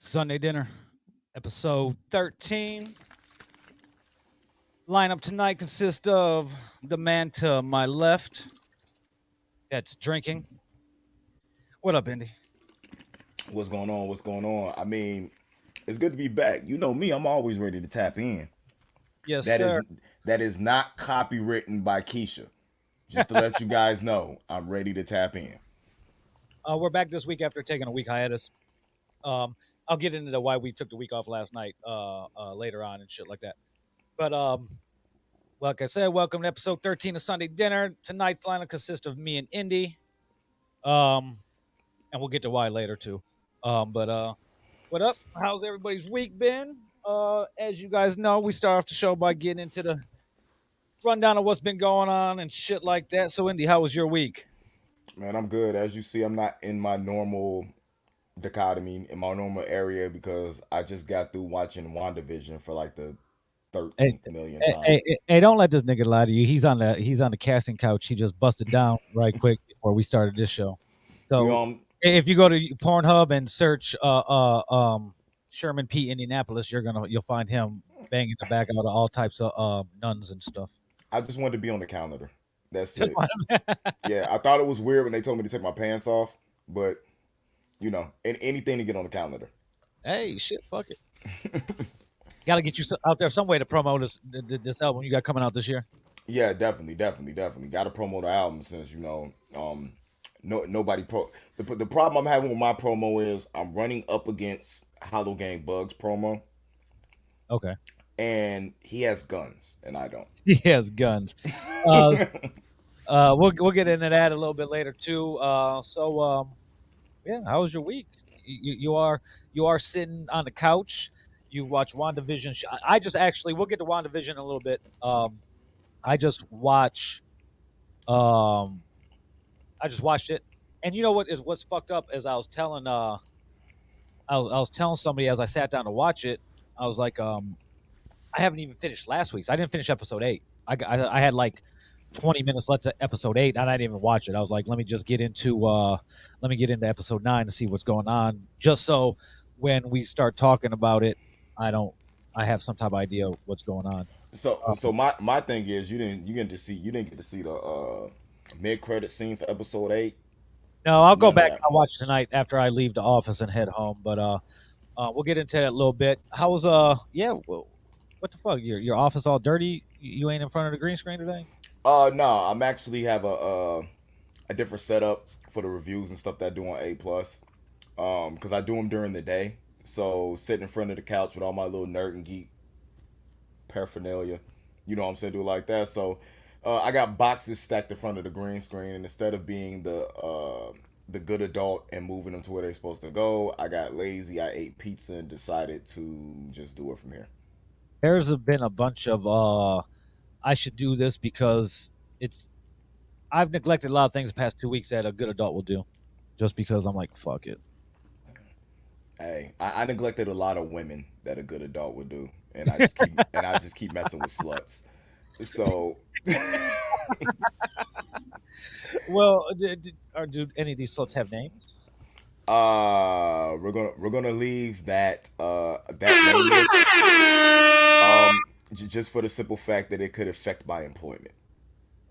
Sunday dinner, episode 13. Lineup tonight consists of the man to my left that's drinking. What up, Indy? What's going on? What's going on? I mean, it's good to be back. You know me, I'm always ready to tap in. Yes, That sir. is that is not copywritten by Keisha. Just to let you guys know, I'm ready to tap in. We're back this week after taking a week hiatus. Um, I'll get into why we took the week off last night later on and shit like that. But like I said, welcome to episode 13 of Sunday Dinner. Tonight's lineup consists of me and Indy. And we'll get to why later too. But what up? How's everybody's week been? As you guys know, we start off the show by getting into the rundown of what's been going on and shit like that. So, Indy, how was your week? Man, I'm good. As you see, I'm not in my normal dichotomy, in my normal area because I just got through watching WandaVision for like the Hey, 13th million hey, time. hey, hey, don't let this nigga lie to you. He's on the casting couch. He just busted down right quick before we started this show. You So, know, if you go to Pornhub and search Sherman P. Indianapolis, you'll find him banging the back out of all types of nuns and stuff. I just wanted to be on the calendar. That's Just it. want him- Yeah, I thought it was weird when they told me to take my pants off, but and anything to get on the calendar. Hey, shit, fuck it. Got to get you out there some way to promote this album you got coming out this year. Yeah, definitely. Got to promo the album since nobody the problem I'm having with my promo is I'm running up against Hollow Gang Bugs promo, Okay. and he has guns and I don't. He has guns. Uh, we'll get into that a little bit later too. Yeah, how was your week? You are sitting on the couch. You watch WandaVision. I just actually we'll get to WandaVision in a little bit. I just watch. I just watched it, and you know what's fucked up? As I was telling somebody as I sat down to watch it, I was like, I haven't even finished last week's. I didn't finish episode 8. I had like 20 minutes left to episode 8, and I didn't even watch it. I was like, let me get into episode 9 to see what's going on, just so when we start talking about it, I have some type of idea what's going on. So my thing is you didn't get to see the mid credit scene for episode 8. No, I'll go None of back and that. I'll watch tonight after I leave the office and head home. But we'll get into that a little bit. How's yeah? Well, what the fuck? Your office all dirty? You ain't in front of the green screen today? No, I'm actually have a different setup for the reviews and stuff that I do on A+. Because I do them during the day. So sitting in front of the couch with all my little nerd and geek paraphernalia, you know what I'm saying, do it like that. So I got boxes stacked in front of the green screen, and instead of being the good adult and moving them to where they're supposed to go, I got lazy. I ate pizza and decided to just do it from here. There's been a bunch of I should do this because it's I've neglected a lot of things the past 2 weeks that a good adult will do, just because I'm like fuck it. Hey, I neglected a lot of women that a good adult would do, and I just keep messing with sluts. So Well, do any of these sluts have names? we're gonna leave that nameless, just for the simple fact that it could affect my employment.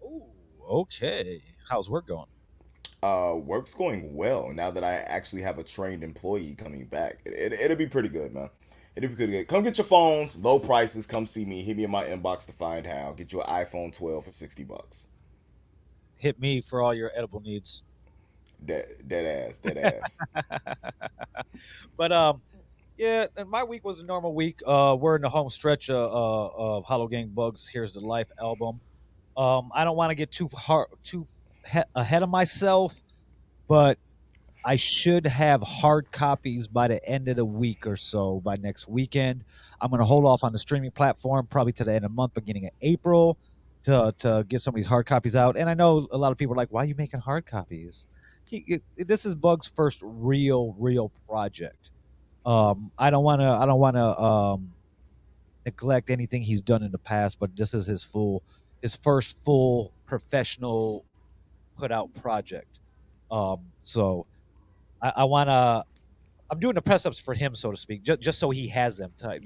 Ooh, okay. How's work going? Work's going well now that I actually have a trained employee coming back. It'll be pretty good, man. It'll be pretty good. Come get your phones, low prices. Come see me. Hit me in my inbox to find how. Get you an iPhone 12 for $60. Hit me for all your edible needs. Dead ass. But yeah, and my week was a normal week. We're in the home stretch of Hollow Gang Bugs. Here's the Life album. I don't want to get ahead of myself, but I should have hard copies by the end of the week or so, by next weekend. I'm going to hold off on the streaming platform probably to the end of the month, beginning of April, to get some of these hard copies out. And I know a lot of people are like, why are you making hard copies? This is Bug's first real project. I don't want to neglect anything he's done in the past, but this is his first full professional put out project. So I want to I'm doing the press ups for him, so to speak, just so he has them type,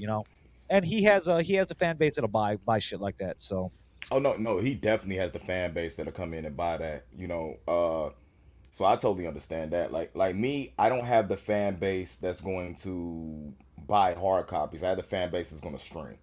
and he has a fan base that'll buy shit like that. So Oh no, no, he definitely has the fan base that'll come in and buy that. So I totally understand that. Like me, I don't have the fan base that's going to buy hard copies. I have the fan base that's going to stream.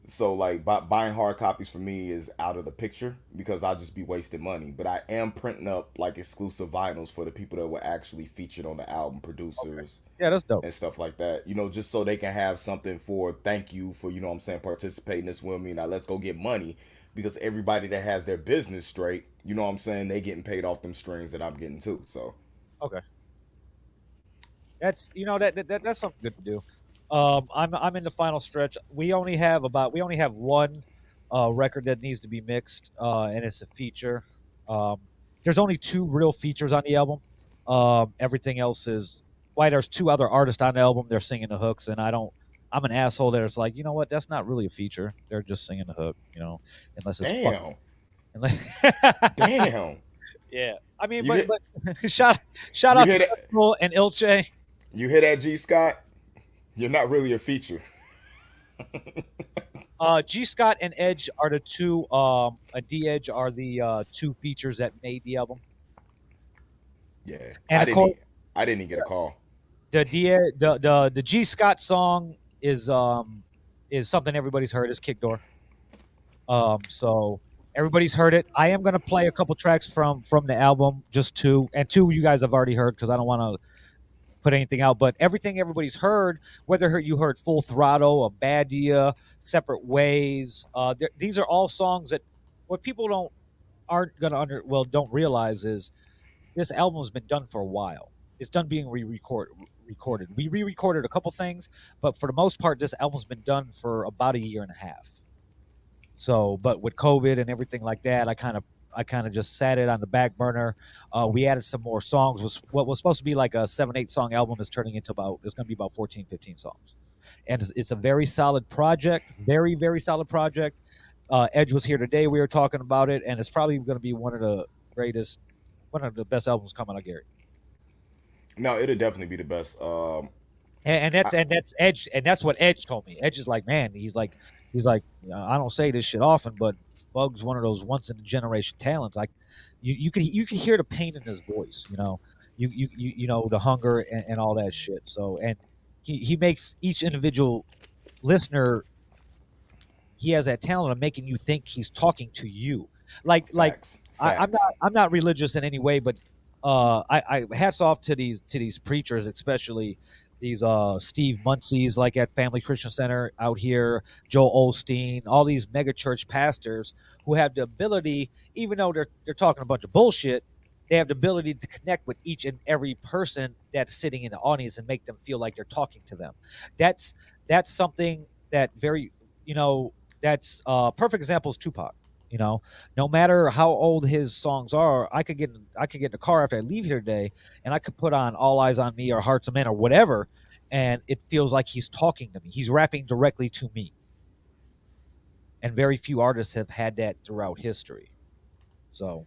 So like buying hard copies for me is out of the picture because I'll just be wasting money. But I am printing up like exclusive vinyls for the people that were actually featured on the album, okay, producers yeah, that's dope. and stuff like that. Just so they can have something for thank you for what I'm saying, participating this with me. Now let's go get money because everybody that has their business straight, what I'm saying, they getting paid off them strings that I'm getting too. So Okay, that's something good to do. I'm in the final stretch. We only have one record that needs to be mixed, and it's a feature. Um, there's only two real features on the album. Everything else is why there's two other artists on the album. They're singing the hooks, and I don't. I'm an asshole that's like, you know what? That's not really a feature. They're just singing the hook, unless it's fuckery. damn, Unless, damn. yeah, I mean, You but hit but shout you out to hit it. Pitbull and Ilche. You hear that, G Scott? You're not really a feature. G Scott and Edge are the two. D Edge are the two features that made the album, Yeah, and of course, I didn't even get a call. the G Scott song is something everybody's heard. Is Kick Door. So everybody's heard it. I am gonna play a couple tracks from the album, just two, and two you guys have already heard because I don't want to put anything out. But everything everybody's heard, whether you heard Full Throttle, Abadia, Separate Ways, these are all songs that what people aren't gonna don't realize is this album's been done for a while. It's done being recorded. We re-recorded a couple things, but for the most part, this album's been done for about a year and a half. So, but with COVID and everything like that, I kind of just sat it on the back burner. We added some more songs. What was supposed to be like a 7-8 song album is turning into it's going to be about 14, 15 songs, and it's a very solid project. Very, very solid project. Edge was here today. We were talking about it, and it's probably going to be one of the best albums coming out of Gary. No, it'll definitely be the best. And I, that's Edge, and that's what Edge told me. Edge is like, man, he's like, I don't say this shit often, but Bug's one of those once in a generation talents. Like, you could hear the pain in his voice, the hunger and all that shit. So, and he makes each individual listener, he has that talent of making you think he's talking to you. Like facts, I'm facts. not religious in any way, but I hats off to these preachers, especially these Steve Muncie's like at Family Christian Center out here, Joel Osteen, all these mega church pastors who have the ability, even though they're talking a bunch of bullshit, they have the ability to connect with each and every person that's sitting in the audience and make them feel like they're talking to them. That's that's something that very you know that's perfect example is Tupac. You know, no matter how old his songs are, I could get in the car after I leave here today, and I could put on All Eyes on Me or Hearts of Men or whatever, and it feels like he's talking to me. He's rapping directly to me, and very few artists have had that throughout history. So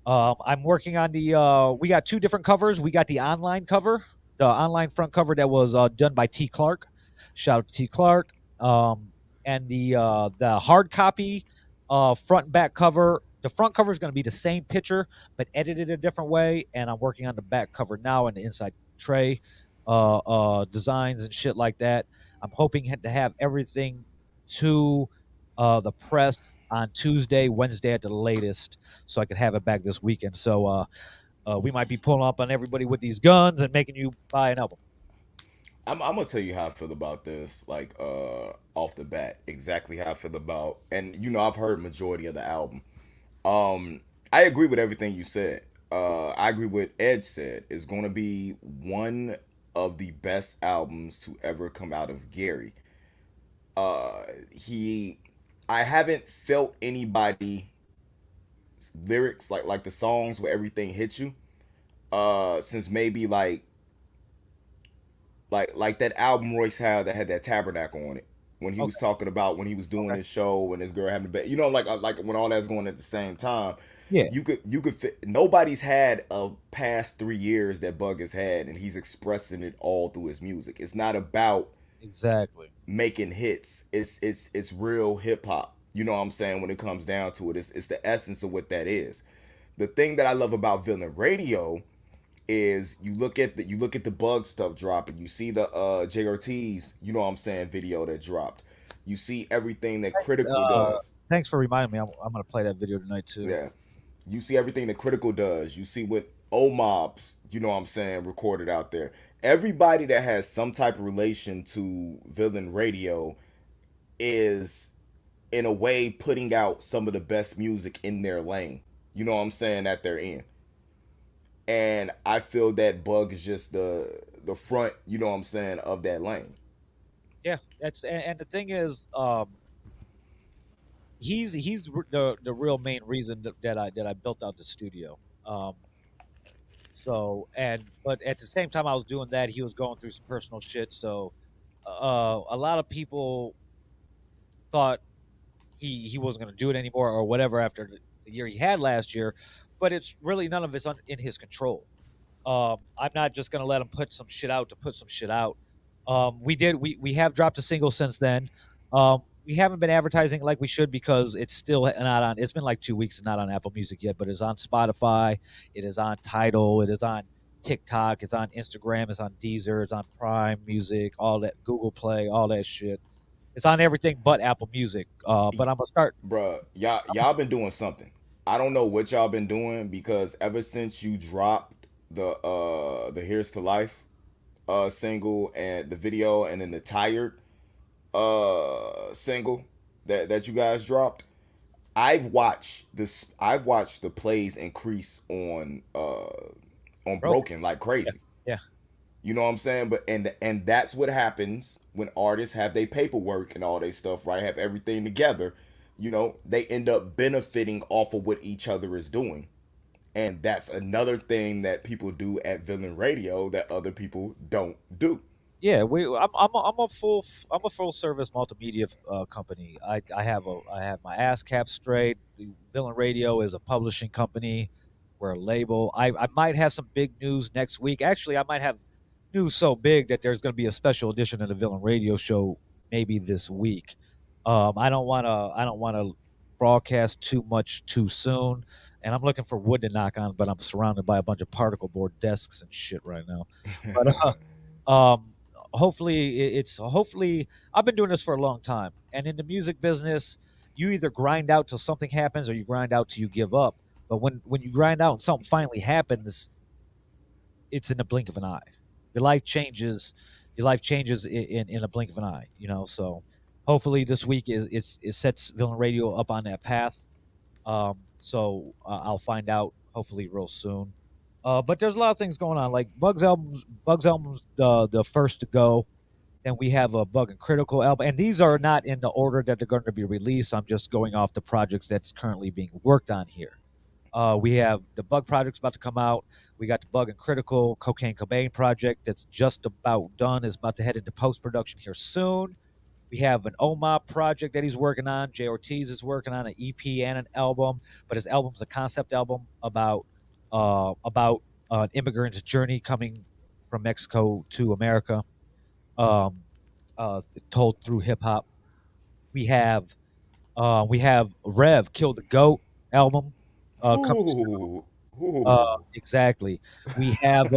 I'm working on the. We got two different covers. We got the online cover, the online front cover that was done by T. Clark. Shout out to T. Clark. And the hard copy front and back cover. The front cover is going to be the same picture, but edited a different way. And I'm working on the back cover now and the inside tray designs and shit like that. I'm hoping to have everything to the press on Tuesday, Wednesday at the latest, so I could have it back this weekend. So we might be pulling up on everybody with these guns and making you buy an album. I'm gonna tell you how I feel about this, like off the bat, exactly how I feel about, and I've heard majority of the album. Um, I agree with everything you said. I agree with Edge said. It's gonna be one of the best albums to ever come out of Gary. He, I haven't felt anybody lyrics like the songs where everything hits you. Since maybe like that album Royce had that had that Tabernacle on it. when he was Okay. talking about when he was doing Okay. his show and his girl having a baby. Like when all that's going at the same time. Yeah. You could fit, nobody's had a past 3 years that Bug has had, and he's expressing it all through his music. It's not about Exactly. making hits. It's real hip hop. You know what I'm saying? When it comes down to it, it's the essence of what that is. The thing that I love about Villain Radio is you look at the Bug stuff dropping. You see the JRT's, you know what I'm saying, video that dropped. You see everything that Critical Uh, does. Thanks for reminding me. I'm gonna play that video tonight too. Yeah. You see everything that Critical does. You see what O Mobs, you know what I'm saying, recorded out there. Everybody that has some type of relation to Villain Radio is in a way putting out some of the best music in their lane. You know what I'm saying, that they're in. And I feel that Bug is just the front, you know what I'm saying, of that lane. Yeah, that's and the thing is, the real main reason that I built out the studio. Um, so and but at the same time I was doing that, he was going through some personal shit. So a lot of people thought he wasn't going to do it anymore or whatever after the year he had last year, but it's really none of it's in his control. I'm not just gonna let him put some shit out to put some shit out. We have dropped a single since then. We haven't been advertising like we should because it's still not on. It's been like 2 weeks and not on Apple Music yet, but it's on Spotify. It is on Tidal. It is on TikTok. It's on Instagram. It's on Deezer. It's on Prime Music. All that Google Play. All that shit. It's on everything but Apple Music. But I'm gonna start. Bruh, y'all been doing something. I don't know what y'all been doing, because ever since you dropped the Here's to Life single and the video, and then the Tired single that you guys dropped, I've watched the plays increase on Broken. Broken like Yeah. crazy. Yeah. You know what I'm saying? But and that's what happens when artists have their paperwork and all their stuff, right? Have everything together. They end up benefiting off of what each other is doing. And that's another thing that people do at Villain Radio that other people don't do. Yeah, I'm a full service multimedia company. I have my ass cap straight. The Villain Radio is a publishing company. We're a label. I might have some big news next week. Actually, I might have news so big that there's going to be a special edition of the Villain Radio show maybe this week. I don't want to broadcast too much too soon, and I'm looking for wood to knock on, but I'm surrounded by a bunch of particle board desks and shit right now. But hopefully hopefully I've been doing this for a long time, and in the music business you either grind out till something happens or you grind out till you give up. But when you grind out and something finally happens, it's in the blink of an eye. Your life changes. Your life changes in a blink of an eye. So hopefully this week it sets Villain Radio up on that path. I'll find out hopefully real soon. But there's a lot of things going on. Like Bugs album's the first to go. Then we have a Bug and Critical album, and these are not in the order that they're going to be released. I'm just going off the projects that's currently being worked on here. We have the Bug project's about to come out. We got the Bug and Critical Cocaine Cobain project that's just about done. Is about to head into post production here soon. We have an OMA project that he's working on. Jay Ortiz is working on an EP and an album, but his album's a concept album about an immigrant's journey coming from Mexico to America, um, told through hip hop. We have we have Rev Kill the Goat album coming soon. Ooh, ooh. Exactly. We have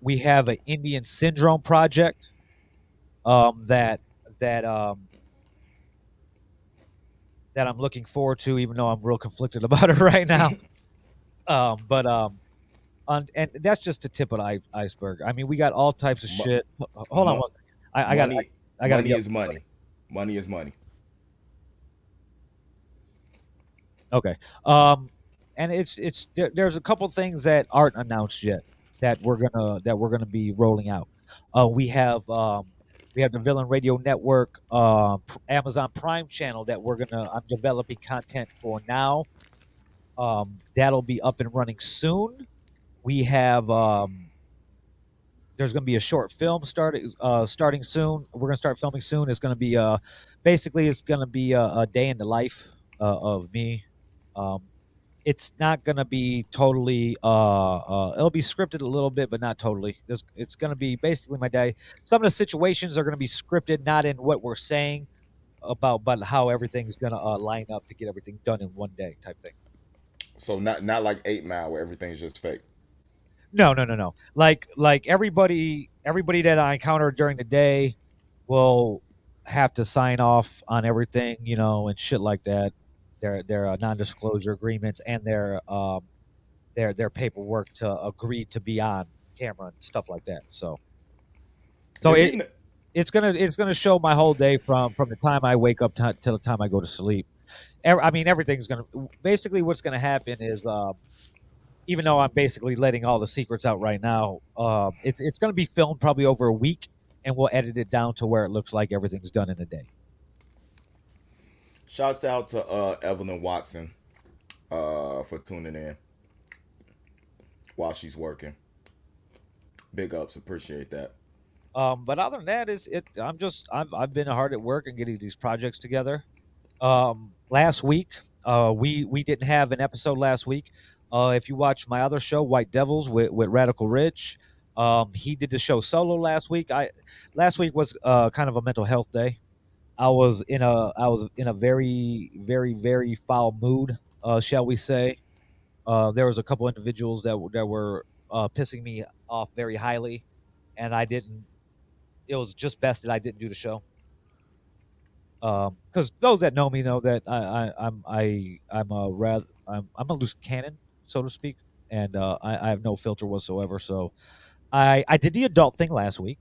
we have an Indian Syndrome project that that that I'm looking forward to, even though I'm real conflicted about it right now. But and that's just the tip of the iceberg. I mean, we got all types of Mo- shit. Hold on mo- one second. I got money, I got to money be up. is money. Money is money. Okay. And there's a couple things that aren't announced yet that we're gonna be rolling out. We have the Villain Radio Network, Amazon Prime channel that I'm developing content for now. That'll be up and running soon. We have There's going to be a short film starting soon. We're going to start filming soon. It's going to be basically it's going to be a day in the life of me. Um, it's not going to be totally it'll be scripted a little bit, but not totally. It's going to be basically my day. Some of the situations are going to be scripted, not in what we're saying about, but how everything's going to line up to get everything done in one day type thing. So not like 8 Mile where everything's just fake. No, no, no, no. Like everybody that I encounter during the day will have to sign off on everything, and shit like that. Their non-disclosure agreements and their paperwork to agree to be on camera and stuff like that. So Did you? it's gonna show my whole day from the time I wake up till the time I go to sleep. I mean, everything's gonna basically what's gonna happen is even though I'm basically letting all the secrets out right now, it's going to be filmed probably over a week, and we'll edit it down to where it looks like everything's done in a day. Shouts out to Evelyn Watson for tuning in while she's working. Big ups, appreciate that. But other than that, is it? I've been hard at work and getting these projects together. Last week, we didn't have an episode last week. If you watch my other show, White Devils with Radical Rich, he did the show solo last week. I Last week was kind of a mental health day. I was in a very very very foul mood, shall we say? There was a couple individuals that were pissing me off very highly, and I didn't. It was just best that I didn't do the show. Because those that know me know that I'm a loose cannon, so to speak, and I have no filter whatsoever. So I did the adult thing last week,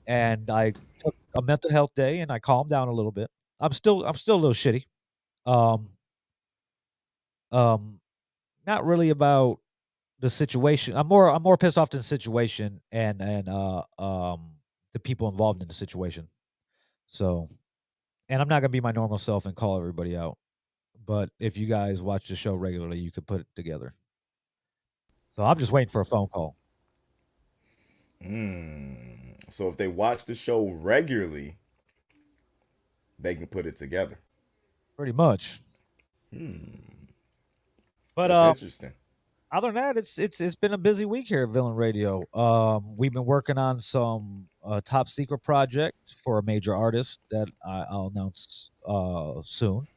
and I took a mental health day, and I calmed down a little bit. I'm still a little shitty. Um, um, Not really about the situation. I'm more pissed off than the situation and the people involved in the situation. So, and I'm not gonna be my normal self and call everybody out. But if you guys watch the show regularly, you could put it together. So I'm just waiting for a phone call. So if they watch the show regularly, they can put it together. Pretty much. But That's interesting. other than that, it's been a busy week here at Villain Radio. We've been working on some top secret project for a major artist that I'll announce soon.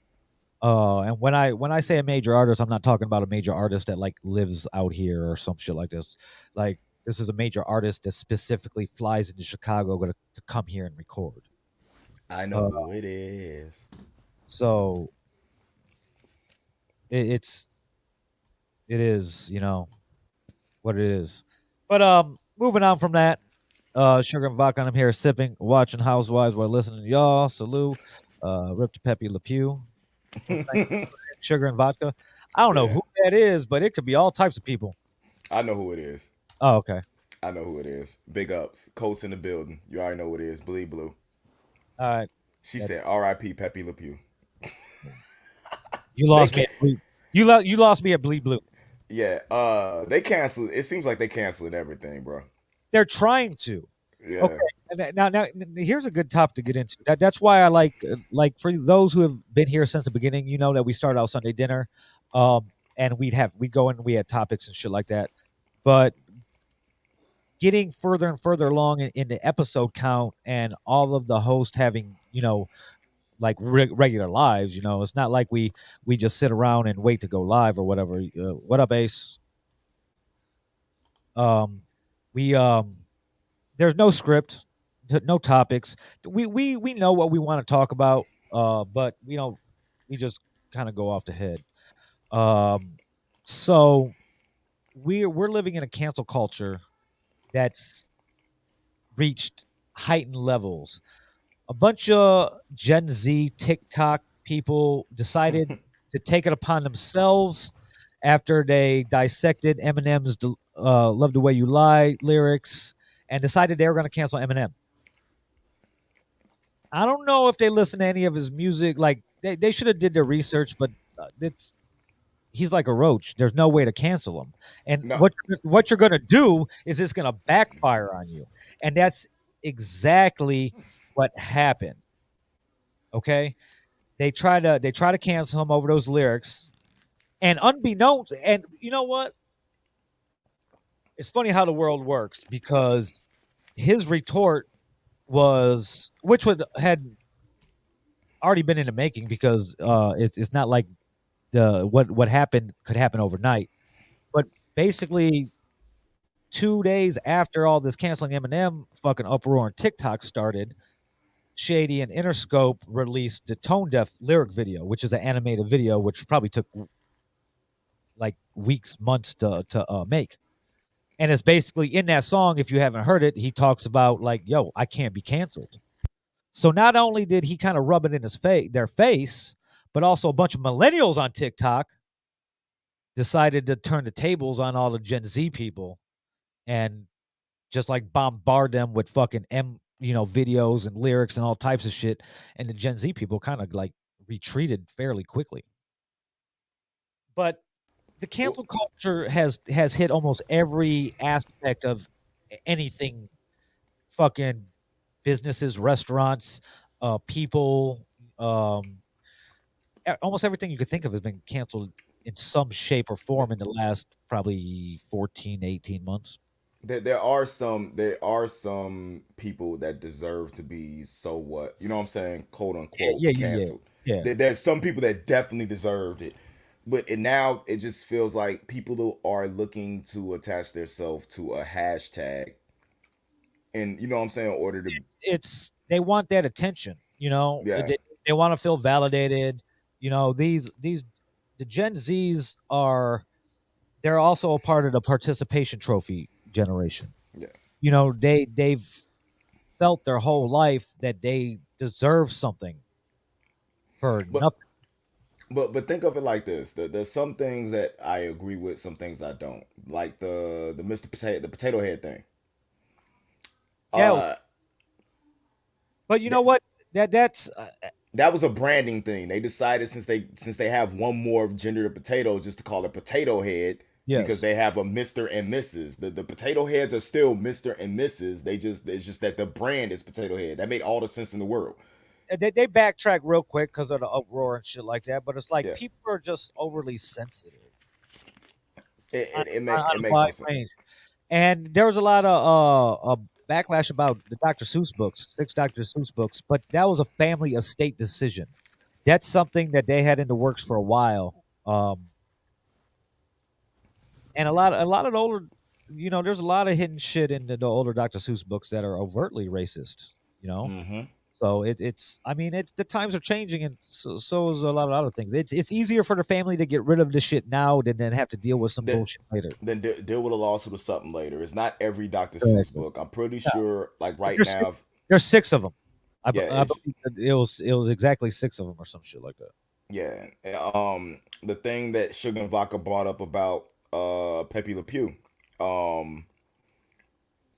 And when I say a major artist, I'm not talking about a major artist that like lives out here or some shit like this. Like this is a major artist that specifically flies into Chicago to come here and record. I know Uh, who it is. so it's it is what it is. But moving on from that, sugar and vodka. I'm here sipping, watching Housewives while listening to y'all. Salute, Rip to Pepe Le Pew. Well, thank you for that, sugar and vodka. I don't know Yeah, who that is, but it could be all types of people. I know who it is. Oh, okay. I know who it is. Big ups. Coast in the building. You already know who it is. Bleed Blue. All right. She That- said R.I.P. Pepe Le Pew. You They lost me can't. at bleed. You lost me at bleed blue. Yeah. They canceled. It seems like they canceled everything, bro. They're trying to. Okay. Yeah. Now, here's a good topic to get into. That's why I like for those who have been here since the beginning. You know that we started out Sunday dinner, and we'd go and we had topics and shit like that. But getting further and further along in the episode count and all of the hosts having like regular lives. It's not like we just sit around and wait to go live or whatever. What up, Ace? Um, we There's no script, no topics. We know what we want to talk about, but we don't. We just kind of go off the head. Um, so we're living in a cancel culture that's reached heightened levels. A bunch of Gen Z TikTok people decided to take it upon themselves after they dissected Eminem's "Love the Way You Lie" lyrics and decided they were going to cancel Eminem. I don't know if they listen to any of his music. Like they should have did their research, but it's he's like a roach. There's no way to cancel him. And No, what you're going to do is it's going to backfire on you. And that's exactly what happened. Okay? They try to cancel him over those lyrics. And unbeknownst, and you know what? It's funny how the world works because his retort was, which would had already been in the making because it's not like the what happened could happen overnight. But basically, 2 days after all this canceling Eminem fucking uproar on TikTok started, Shady and Interscope released the Tone Deaf lyric video, which is an animated video, which probably took like weeks, months to make. And it's basically in that song. If you haven't heard it, he talks about like, "Yo, I can't be canceled." So not only did he kind of rub it in their face, but also a bunch of millennials on TikTok decided to turn the tables on all the Gen Z people and just like bombard them with fucking videos and lyrics and all types of shit. And the Gen Z people kind of like retreated fairly quickly. But the well, cancel culture has hit almost every aspect of anything, fucking businesses, restaurants, people, almost everything you could think of has been canceled in some shape or form in the last probably 14, 18 months. there are some people that deserve to be so what, you know what I'm saying, quote Yeah, unquote yeah, yeah, yeah. canceled. Yeah. There's some people that definitely deserved it, but now it just feels like people who are looking to attach themselves to a hashtag, and you know what I'm saying, in order to, It's they want that attention, yeah, they want to feel validated. These the Gen Zs are they're also a part of the participation trophy generation. yeah. They've felt their whole life that they deserve something for But nothing. but think of it like this: there's some things that I agree with, some things I don't. Like the Mr. Potato, the potato head thing. Yeah, Uh, but you know that what? That's that was a branding thing. They decided, since they have one more gender to potato, just to call it potato head, because yes. they have a Mister and Mrs. The potato heads are still Mister and Mrs. It's just that the brand is potato head. That made all the sense in the world. They backtrack real quick because of the uproar and shit like that. But it's like Yeah, people are just overly sensitive it on, it, it, on, make, on it a makes wide no sense. range. And there was a lot of backlash about the Dr. Seuss books, 6 Dr. Seuss books, but that was a family estate decision. That's something that they had in the works for a while. And a lot of the older, there's a lot of hidden shit in the older Dr. Seuss books that are overtly racist. You know, Hmm. so I mean, it's the times are changing, and so is a lot of other things. It's easier for the family to get rid of the shit now than have to deal with some Then bullshit later. deal with a lawsuit or something later. It's not every Dr. Seuss Exactly. book. I'm pretty Yeah. sure, like But right now, there's 6 of them. yeah, I it's believe that it was exactly 6 of them or some shit like that. yeah. The thing that Sugar and Vodka brought up about Pepe Le Pew, um,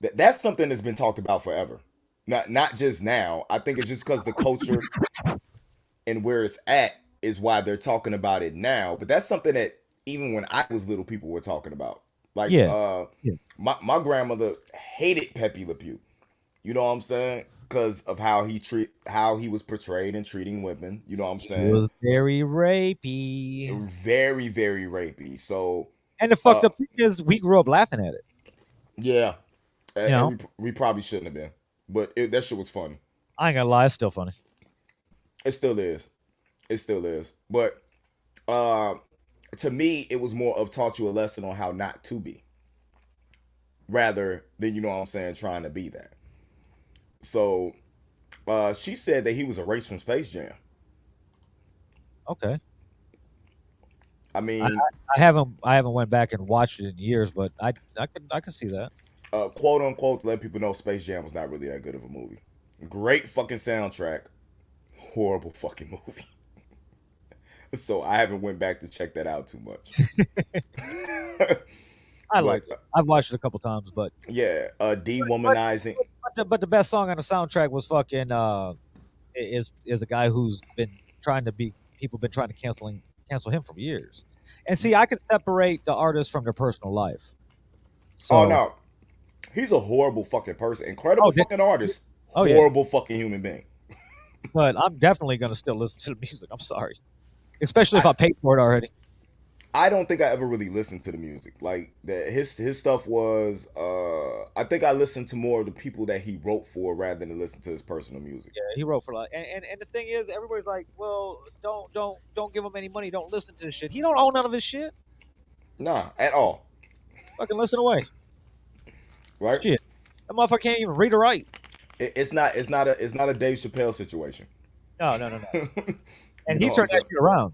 that's something that's been talked about forever. Not just now. I think it's just because the culture and where it's at is why they're talking about it now. But that's something that even when I was little, people were talking about. Like Yeah. Yeah. my grandmother hated Pepe Le Pew. You know what I'm saying? Because of how he was portrayed and treating women. You know what I'm He saying? was very rapey. Very, very rapey. So, And the fucked uh, up thing is we grew up laughing at it, yeah, you and know? we probably shouldn't have been, but that shit was funny. I ain't gonna lie, it's still funny. It still is. It still is. But uh, to me, it was more of taught you a lesson on how not to be, rather than, you know what I'm saying, trying to be that. So she said that he was erased from Space Jam. Okay. I I mean, I haven't went back and watched it in years, but I could see that. quote unquote, to let people know Space Jam was not really that good of a movie. Great fucking soundtrack, horrible fucking movie. So I haven't went back to check that out too much. I But liked it. I've watched it a couple times, but yeah, but dewomanizing. but the best song on the soundtrack was fucking is a guy who's been trying to be people been trying to cancel him for years. And see, I can separate the artist from their personal life. Oh So, no, he's a horrible fucking person. Incredible oh, fucking artist. oh yeah, Horrible fucking human being. but I'm definitely gonna still listen to the music. I'm sorry, especially if I I paid for it already. I don't think I ever really listened to the music. Like that his stuff was I think I listened to more of the people that he wrote for rather than to listen to his personal music. Yeah, he wrote for like, and the thing is, everybody's like, well, don't give him any money. Don't listen to this shit. He don't own none of his shit. Nah, at all. Fucking listen away. Right? Shit, that motherfucker can't even read or write. It's not a Dave Chappelle situation. No, no, no, no. You And know he what I'm turned that saying? shit around.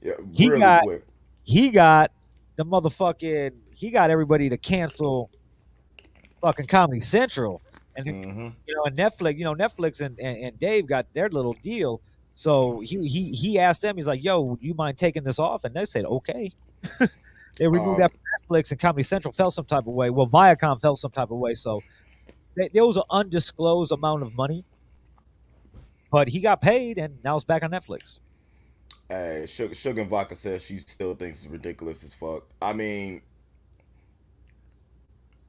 Yeah, He really got quick. he got the motherfucking he got everybody to cancel fucking Comedy Central, and Hmm. and Netflix, Netflix and Dave got their little deal. So he asked them, he's like, "Yo, would you mind taking this off?" And they said, "Okay." They removed that Um, from Netflix, and Comedy Central felt some type of way. Well, Viacom felt some type of way. So there was an undisclosed amount of money, but he got paid, and now it's back on Netflix. hey, Sugar and Vodka says she still thinks it's ridiculous as fuck. I mean,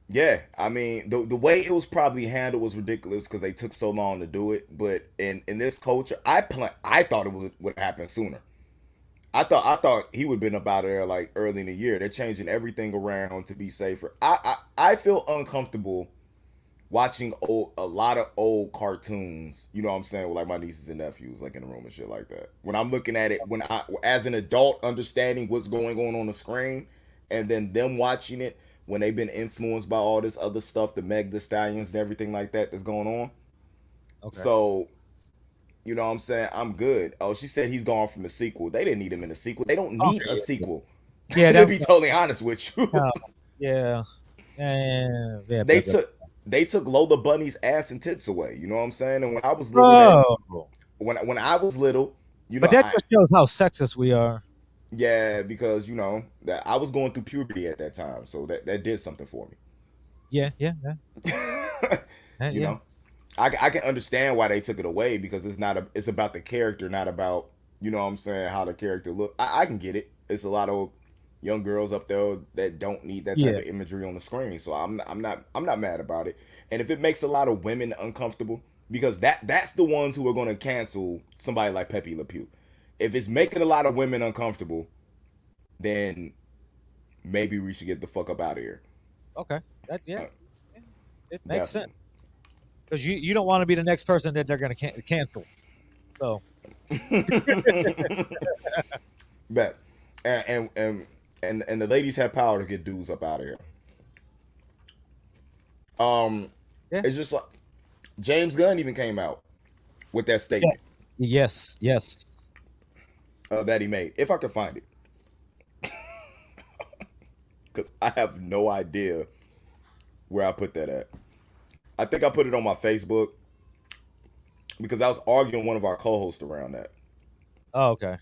yeah, I mean the way it was probably handled was ridiculous because they took so long to do it. But in this culture, I thought it would happen sooner. I thought he would have been up out of there like early in the year. They're changing everything around to be safer. I feel uncomfortable watching a lot of old cartoons. You know what I'm saying? With like my nieces and nephews, like in the room and shit like that. When I'm looking at it, when I as an adult understanding what's going on the screen, and then them watching it when they've been influenced by all this other stuff, the Meg the Stallions and everything like that that's going on. Okay. So you know what I'm saying? I'm good. Oh, she said he's gone from the sequel. They didn't need him in the sequel. They don't need Okay. a Yeah. sequel. Yeah. To That. be totally honest with you, Uh, yeah. Yeah. Yeah. they Yeah. took they took Lola Bunny's ass and tits away. You know what I'm saying? And when I was little, that Bro. when I was little, But that just shows how sexist we are. yeah, because that I was going through puberty at that time, so that did something for Yeah. Yeah. Yeah. me. you Yeah. know, I can understand why they took it away because it's about the character, not about what I'm saying, how the character look. I can get it. It's a lot of young girls up there that don't need that type Yeah. of imagery on the screen, so I'm not mad about it. And if it makes a lot of women uncomfortable, because that's the ones who are going to cancel somebody like Pepe Le Pew. If it's making a lot of women uncomfortable, then maybe we should get the fuck up out of here. Okay. That. Yeah. Uh, Yeah. It makes sense Definitely. because you don't want to be the next person that they're going to cancel. So Bet. And the ladies have power to get dudes up out of here. Um, yeah. it's just like James Gunn even came out with that Yeah. statement Yes. Yes. that he made. If I can find it, because I have no idea where I put that at. I think I put it on my Facebook because I was arguing one of our co-hosts around that. Oh, okay.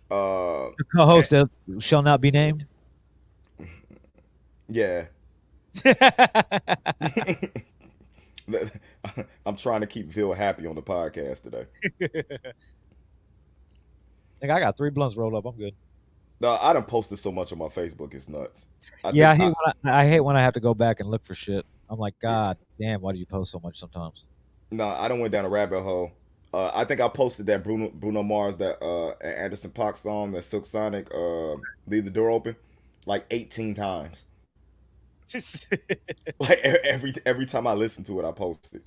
Uh, The co-host eh, that shall not be named. yeah. I'm trying to keep Phil happy on the podcast today. Like I got 3 blunts rolled up. I'm good. No, I done posted so much on my Facebook, it's nuts. I Yeah, think I I hate when I have to go back and look for shit. I'm like, God damn, why do you post so much sometimes? no, I don't went down a rabbit hole. I think I posted that Bruno Mars that and Anderson .Paak song that Silk Sonic Leave the Door Open like 18 times. Like every time I listen to it, I post it.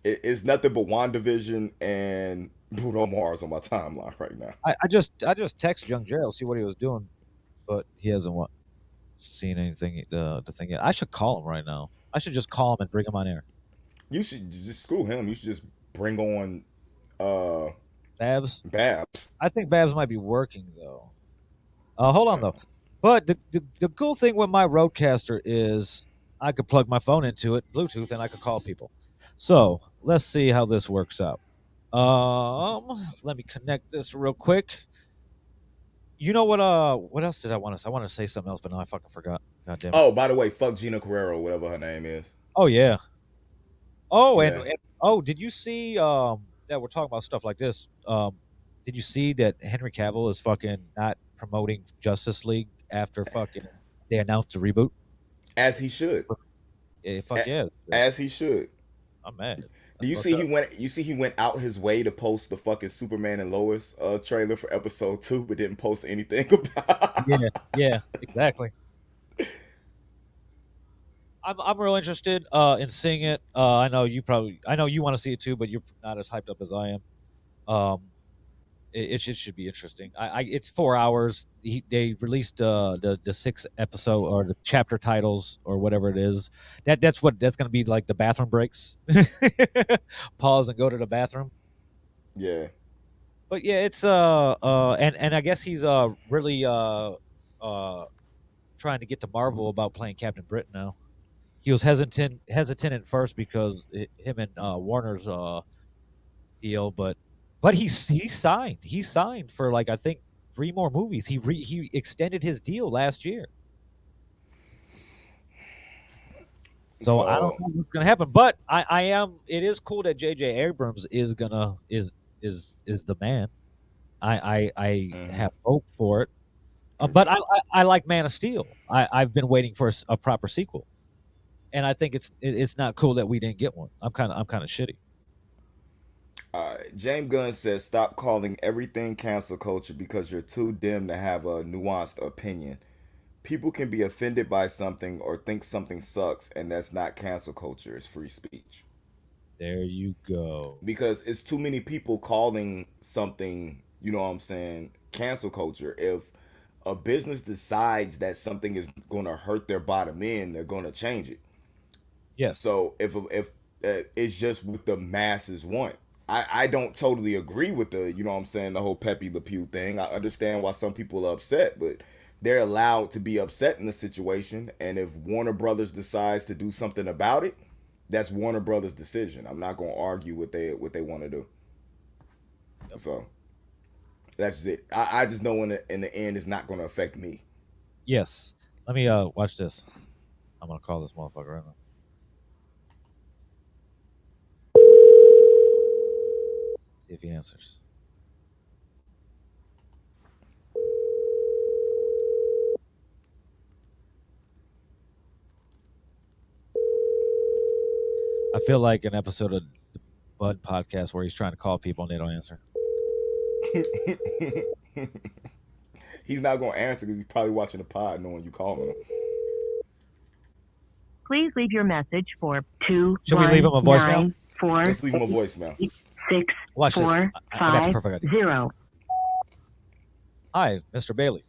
It's nothing but WandaVision and Bruno Mars on my timeline right now. I just text Young Gerald see what he was doing, but he hasn't seen anything the thing yet. I should call him right now. I should just call him and bring him on air. You should just screw him. You should just bring on uh Babs, Babs. I think Babs might be working though. Hold on though. But the cool thing with my Roadcaster is I could plug my phone into it, Bluetooth, and I could call people. So let's see how this works out. Let me connect this real quick. You know what? What else did I want to say? I want to say something else, but now I fucking forgot. God damn it. Oh, by the way, fuck Gina Carrero, whatever her name is. Oh yeah. Oh, Yeah. and oh, did you see? That we're talking about stuff like this. Did you see that Henry Cavill is fucking not promoting Justice League after fucking they announced a reboot. As he should. Fuck yeah, As he should. I'm mad. Do That's you fucked see up. he went out his way to post the fucking Superman and Lois trailer for episode 2, but didn't post anything Yeah, about. yeah, exactly. I'm real interested in seeing it. I know you want to see it too, but you're not as hyped up as I am. Um, it should be interesting. It's 4 hours. They released the 6 episode or the chapter titles or whatever it is. That's going to be like the bathroom breaks. Pause and go to the bathroom. Yeah. But yeah, it's and I guess he's really uh trying to get to Marvel about playing Captain Britain now. He was hesitant at first because him and Warner's deal, but he signed. He signed for like I think 3 more movies. He extended his deal last year. So I don't So, know what's gonna happen, but I am. It is cool that J.J. Abrams is the man. I mhm. have hope for it, but I like Man of Steel. I've been waiting for a proper sequel, and I think it's not cool that we didn't get one. I'm kind of shitty. James Gunn says, "Stop calling everything cancel culture because you're too dim to have a nuanced opinion. People can be offended by something or think something sucks, and that's not cancel culture. It's free speech." There you go. Because it's too many people calling something, you know what I'm saying, cancel culture. If a business decides that something is going to hurt their bottom end, they're going to change it. Yes. So if it's just what the masses want. I don't totally agree with the, you know what I'm saying, the whole Pepe Le Pew thing. I understand why some people are upset, but they're allowed to be upset in the situation. And if Warner Brothers decides to do something about it, that's Warner Brothers' decision. I'm not gonna argue what they want to do. Yep. So that's just it. I just know in the end it's not gonna affect me. Yes. Let me watch this. I'm gonna call this motherfucker right now. See if he answers. I feel like an episode of the Bud podcast where he's trying to call people and they don't answer. He's not gonna answer because he's probably watching the pod knowing you calling him. Please leave your message for Should we leave him a voicemail? 219 Let's leave him a voicemail. 6 Watch this. 4 I got the 5 perfect idea. 0. Hi, Mr. Bailey.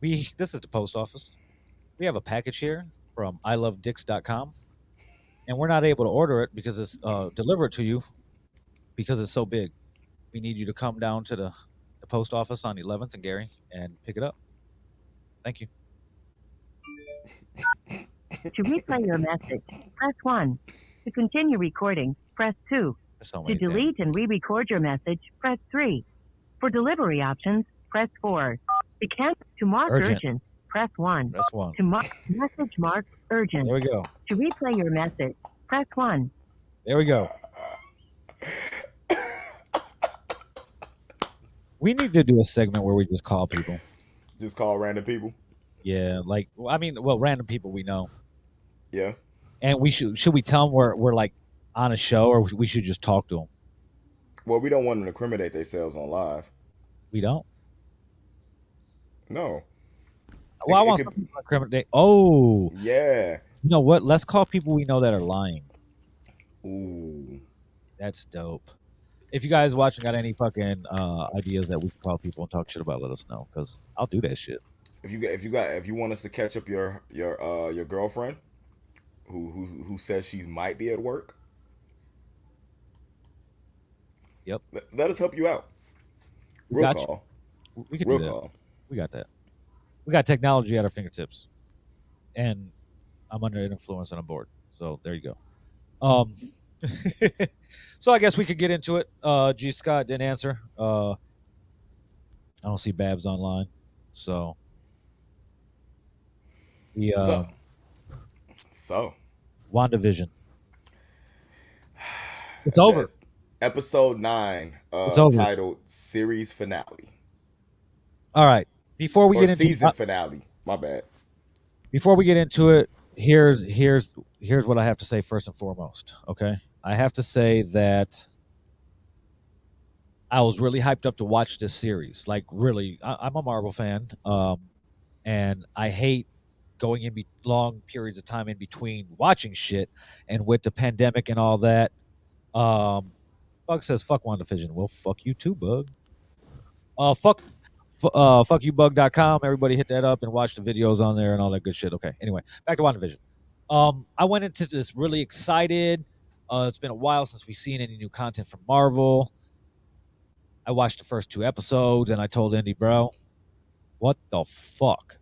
This is the post office. We have a package here from ilovedicks.com, and we're not able to order it because it's delivered to you because it's so big. We need you to come down to the post office on 11th and Gary and pick it up. Thank you. To replay your message, press 1. To continue recording, press 2. There's so To many damn- delete and re-record your message, press 3. For delivery options, press 4. To mark Urgent. urgent, press 1. Press 1. To mark message mark urgent. There we go. To replay your message, press 1. There we go. We need to do a segment where we just call people. Just call random people. Yeah, like random people we know. Yeah. And we should we tell them we're like on a show, or we should just talk to them? Well, we don't want them to incriminate themselves on live. We don't. No. Well, I want could- something to incriminate. Oh, Yeah. you know what? Let's call people we know that are lying. Ooh. That's dope. If you guys watching got any fucking ideas that we can call people and talk shit about, let us know because I'll do that shit. If you want us to catch up your girlfriend who says she might be at work. Yep. Let us help you out. We Real got you. call. We can Real do that. call. We got that. We got technology at our fingertips, and I'm under influence and I'm bored. So there you go. So I guess we could get into it. G. Scott didn't answer. I don't see Babs online, so the So WandaVision. It's over. Episode 9, It's over. titled Series Finale. All right. Before we Or get into season finale. My bad. before we get into it, here's what I have to say first and foremost. Okay, I have to say that I was really hyped up to watch this series. Like, really, I'm a Marvel fan, and I hate going in long periods of time in between watching shit. And with the pandemic and all that, Bug says, "Fuck WandaVision." Well, fuck you too, Bug. Fuck fuckyoubug.com. Everybody hit that up and watch the videos on there and all that good shit. Okay. Anyway, back to WandaVision. I went into this really excited. It's been a while since we've seen any new content from Marvel. I watched the first 2 episodes and I told Indy, bro, what the fuck?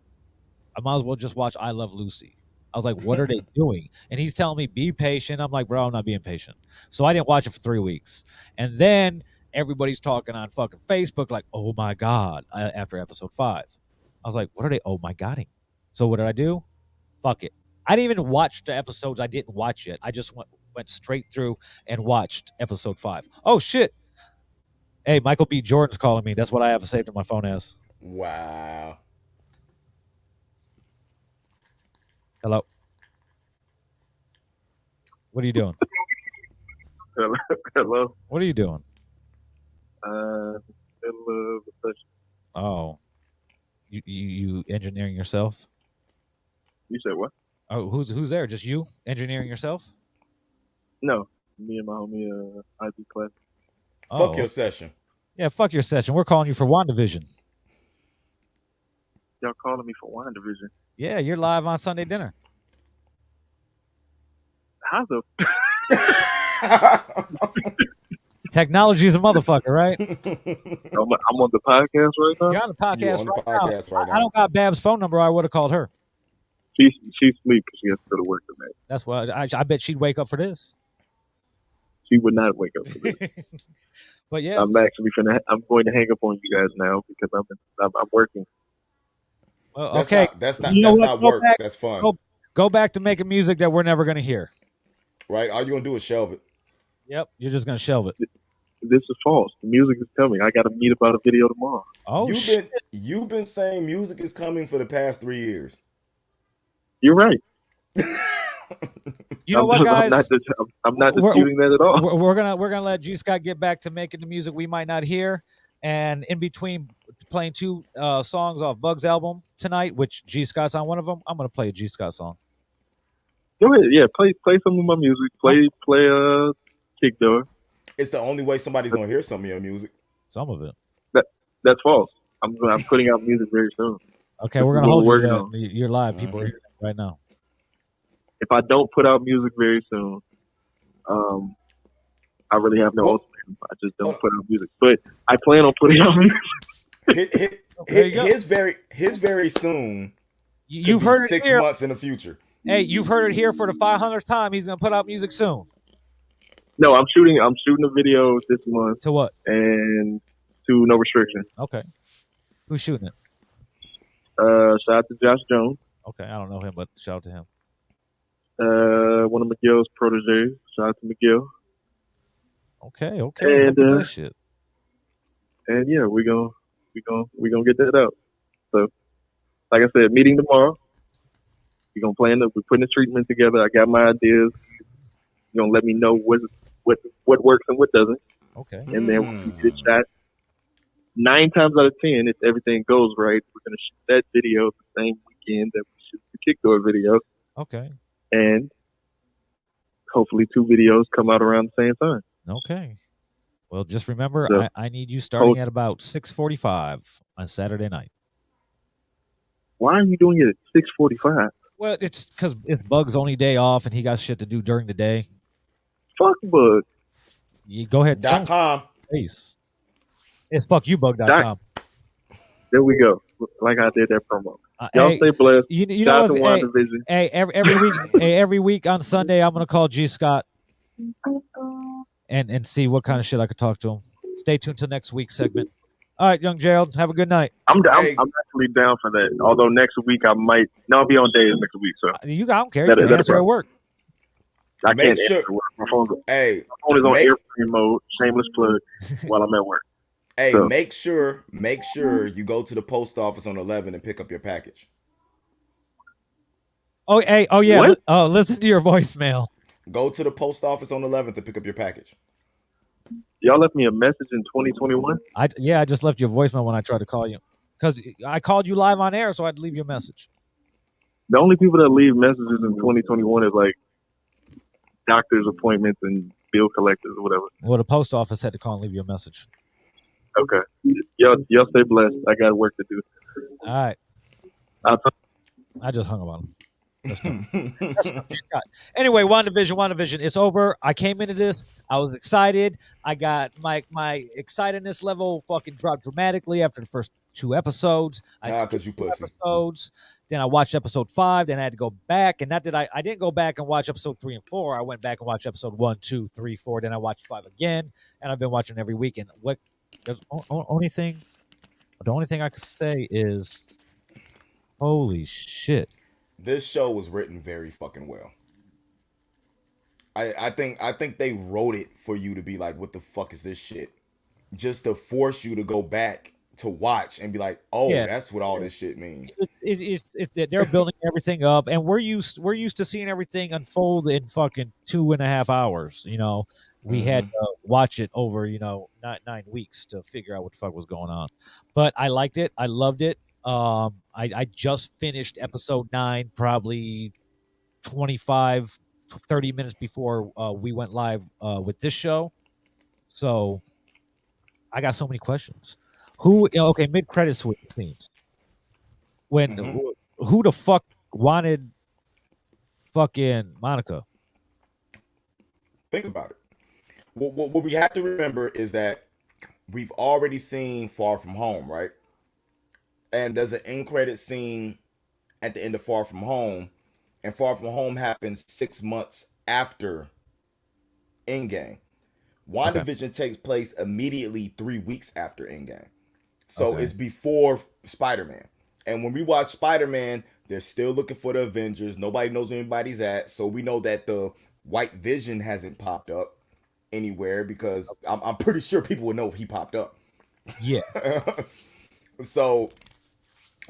I might as well just watch I Love Lucy. I was like, what are they doing? And he's telling me, be patient. I'm like, bro, I'm not being patient. So I didn't watch it for 3 weeks. And then everybody's talking on fucking Facebook like, oh my God, after episode 5. I was like, what are they? Oh my Godding. So what did I do? Fuck it. I didn't even watch the episodes I didn't watch yet. I just went straight through and watched episode 5. Oh shit. Hey, Michael B. Jordan's calling me. That's what I have saved on my phone as. Wow. Hello. What are you doing? Hello. What are you doing? Middle of the session. Oh, you engineering yourself? You said what? Oh, who's there? Just you engineering yourself? No, me and my homie IT class. Fuck your session. Yeah, fuck your session. We're calling you for WandaVision. Y'all calling me for WandaVision? Yeah, you're live on Sunday dinner. How the? Technology is a motherfucker, right? I'm on the podcast right now. You're on the podcast, You on the podcast right now. I don't got Bab's phone number. I would have called her. She's asleep because she has to go to work tonight. That's why I bet she'd wake up for this. She would not wake up for this. But yeah, I'm actually I'm going to hang up on you guys now because I'm working. well, okay. That's not You know what? not Go work. back- That's fun. Go back to making music that we're never gonna hear. Right? All you're gonna do is shelve it. Yep, you're just gonna shelve it. This is false. The music is coming. I got to meet about a video tomorrow. Oh shit! You've been saying music is coming for the past 3 years. You're right. You know what, guys? I'm not disputing that at all. We're gonna let G Scott get back to making the music we might not hear, and in between playing 2 songs off Bug's album tonight, which G Scott's on one of them. I'm gonna play a G Scott song. Go ahead, yeah. Play some of my music. Play Kick Door. It's the only way somebody's gonna hear some of your music. Some of it. That's false. I'm putting out music very soon. Okay, we're gonna hold you. working to on. that. You're live. People are hearing it right now. If I don't put out music very soon, I really have no ultimatum. I just don't put out music. But I plan on putting out music. His very soon. You've could be heard it 6 here. months in the future. Hey, you've heard it here for the 500th time. He's gonna put out music soon. No, I'm shooting a video this month. To what? And to No Restriction. Okay. Who's shooting it? Shout out to Josh Jones. Okay, I don't know him, but shout out to him. One of McGill's proteges. Shout out to McGill. Okay. And, Look at that shit. And yeah, we gonna get that out. So, like I said, meeting tomorrow. We're putting the treatment together. I got my ideas. You're gonna let me know what works and what doesn't. Okay. And then when we get shot, 9 times out of 10, if everything goes right, we're gonna shoot that video the same weekend that we shoot the Kick Door video. Okay. And hopefully 2 videos come out around the same time. Okay. Well, just remember, So, I need you starting at about 6:45 on Saturday night. Why are you doing it at 6:45? Well, it's because it's Bug's only day off, and he got shit to do during the day. Fuck Bug. You go ahead. .com. Please. It's fuckyoubug.com. There we go. Like I did that promo. Y'all Hey, stay blessed. you Shout know out to what's, WandaVision. hey, every week, every week on Sunday, I'm gonna call G Scott and see what kind of shit I could talk to him. Stay tuned till next week's segment. All right, young Gerald, have a good night. I'm actually down for that. Although next week I might. No, I'll be on days next week. So I don't care. You can answer at work. I Make can't sure- answer work. My phone is on Hey, airplane mode. Shameless plug while I'm at work. Hey, So make sure you go to the post office on 11 and pick up your package. Oh, hey, oh yeah. what? Listen to your voicemail. Go to the post office on 11th to pick up your package. Y'all left me a message in 2021. I just left you a voicemail when I tried to call you because I called you live on air, so I'd leave you a message. The only people that leave messages in 2021 is like doctor's appointments and bill collectors or whatever. Well, the post office had to call and leave you a message. Okay. Y'all stay blessed. I got work to do. All right. I'll talk. I just hung up on him. That's what you got. Anyway, WandaVision, it's over. I came into this. I was excited. I got my excitedness level fucking dropped dramatically after the first 2 episodes. I Because skipped you 2 pussy. episodes. Then I watched episode 5. Then I had to go back. And not that I didn't go back and watch episode 3 and 4. I went back and watched episode 1, 2, 3, 4. Then I watched 5 again. And I've been watching every week. And what the only thing I could say is, holy shit. This show was written very fucking well. I think they wrote it for you to be like, what the fuck is this shit? Just to force you to go back to watch and be like, oh, Yeah. that's what all this shit means. They're building everything up, and we're used to seeing everything unfold in fucking 2.5 hours. You know, we had to watch it over 9 weeks to figure out what the fuck was going on. But I liked it. I loved it. I just finished episode 9, probably 25, 30 minutes before we went live with this show. So I got so many questions. Okay, mid credit scenes. When who the fuck wanted fucking Monica? Think about it. What we have to remember is that we've already seen Far From Home, right? And there's an end credit scene at the end of Far From Home, and Far From Home happens 6 months after Endgame. WandaVision takes place immediately 3 weeks after Endgame. So it's before Spider-Man. And when we watch Spider-Man, they're still looking for the Avengers. Nobody knows where anybody's at. So we know that the White Vision hasn't popped up anywhere because I'm pretty sure people would know if he popped up. Yeah. So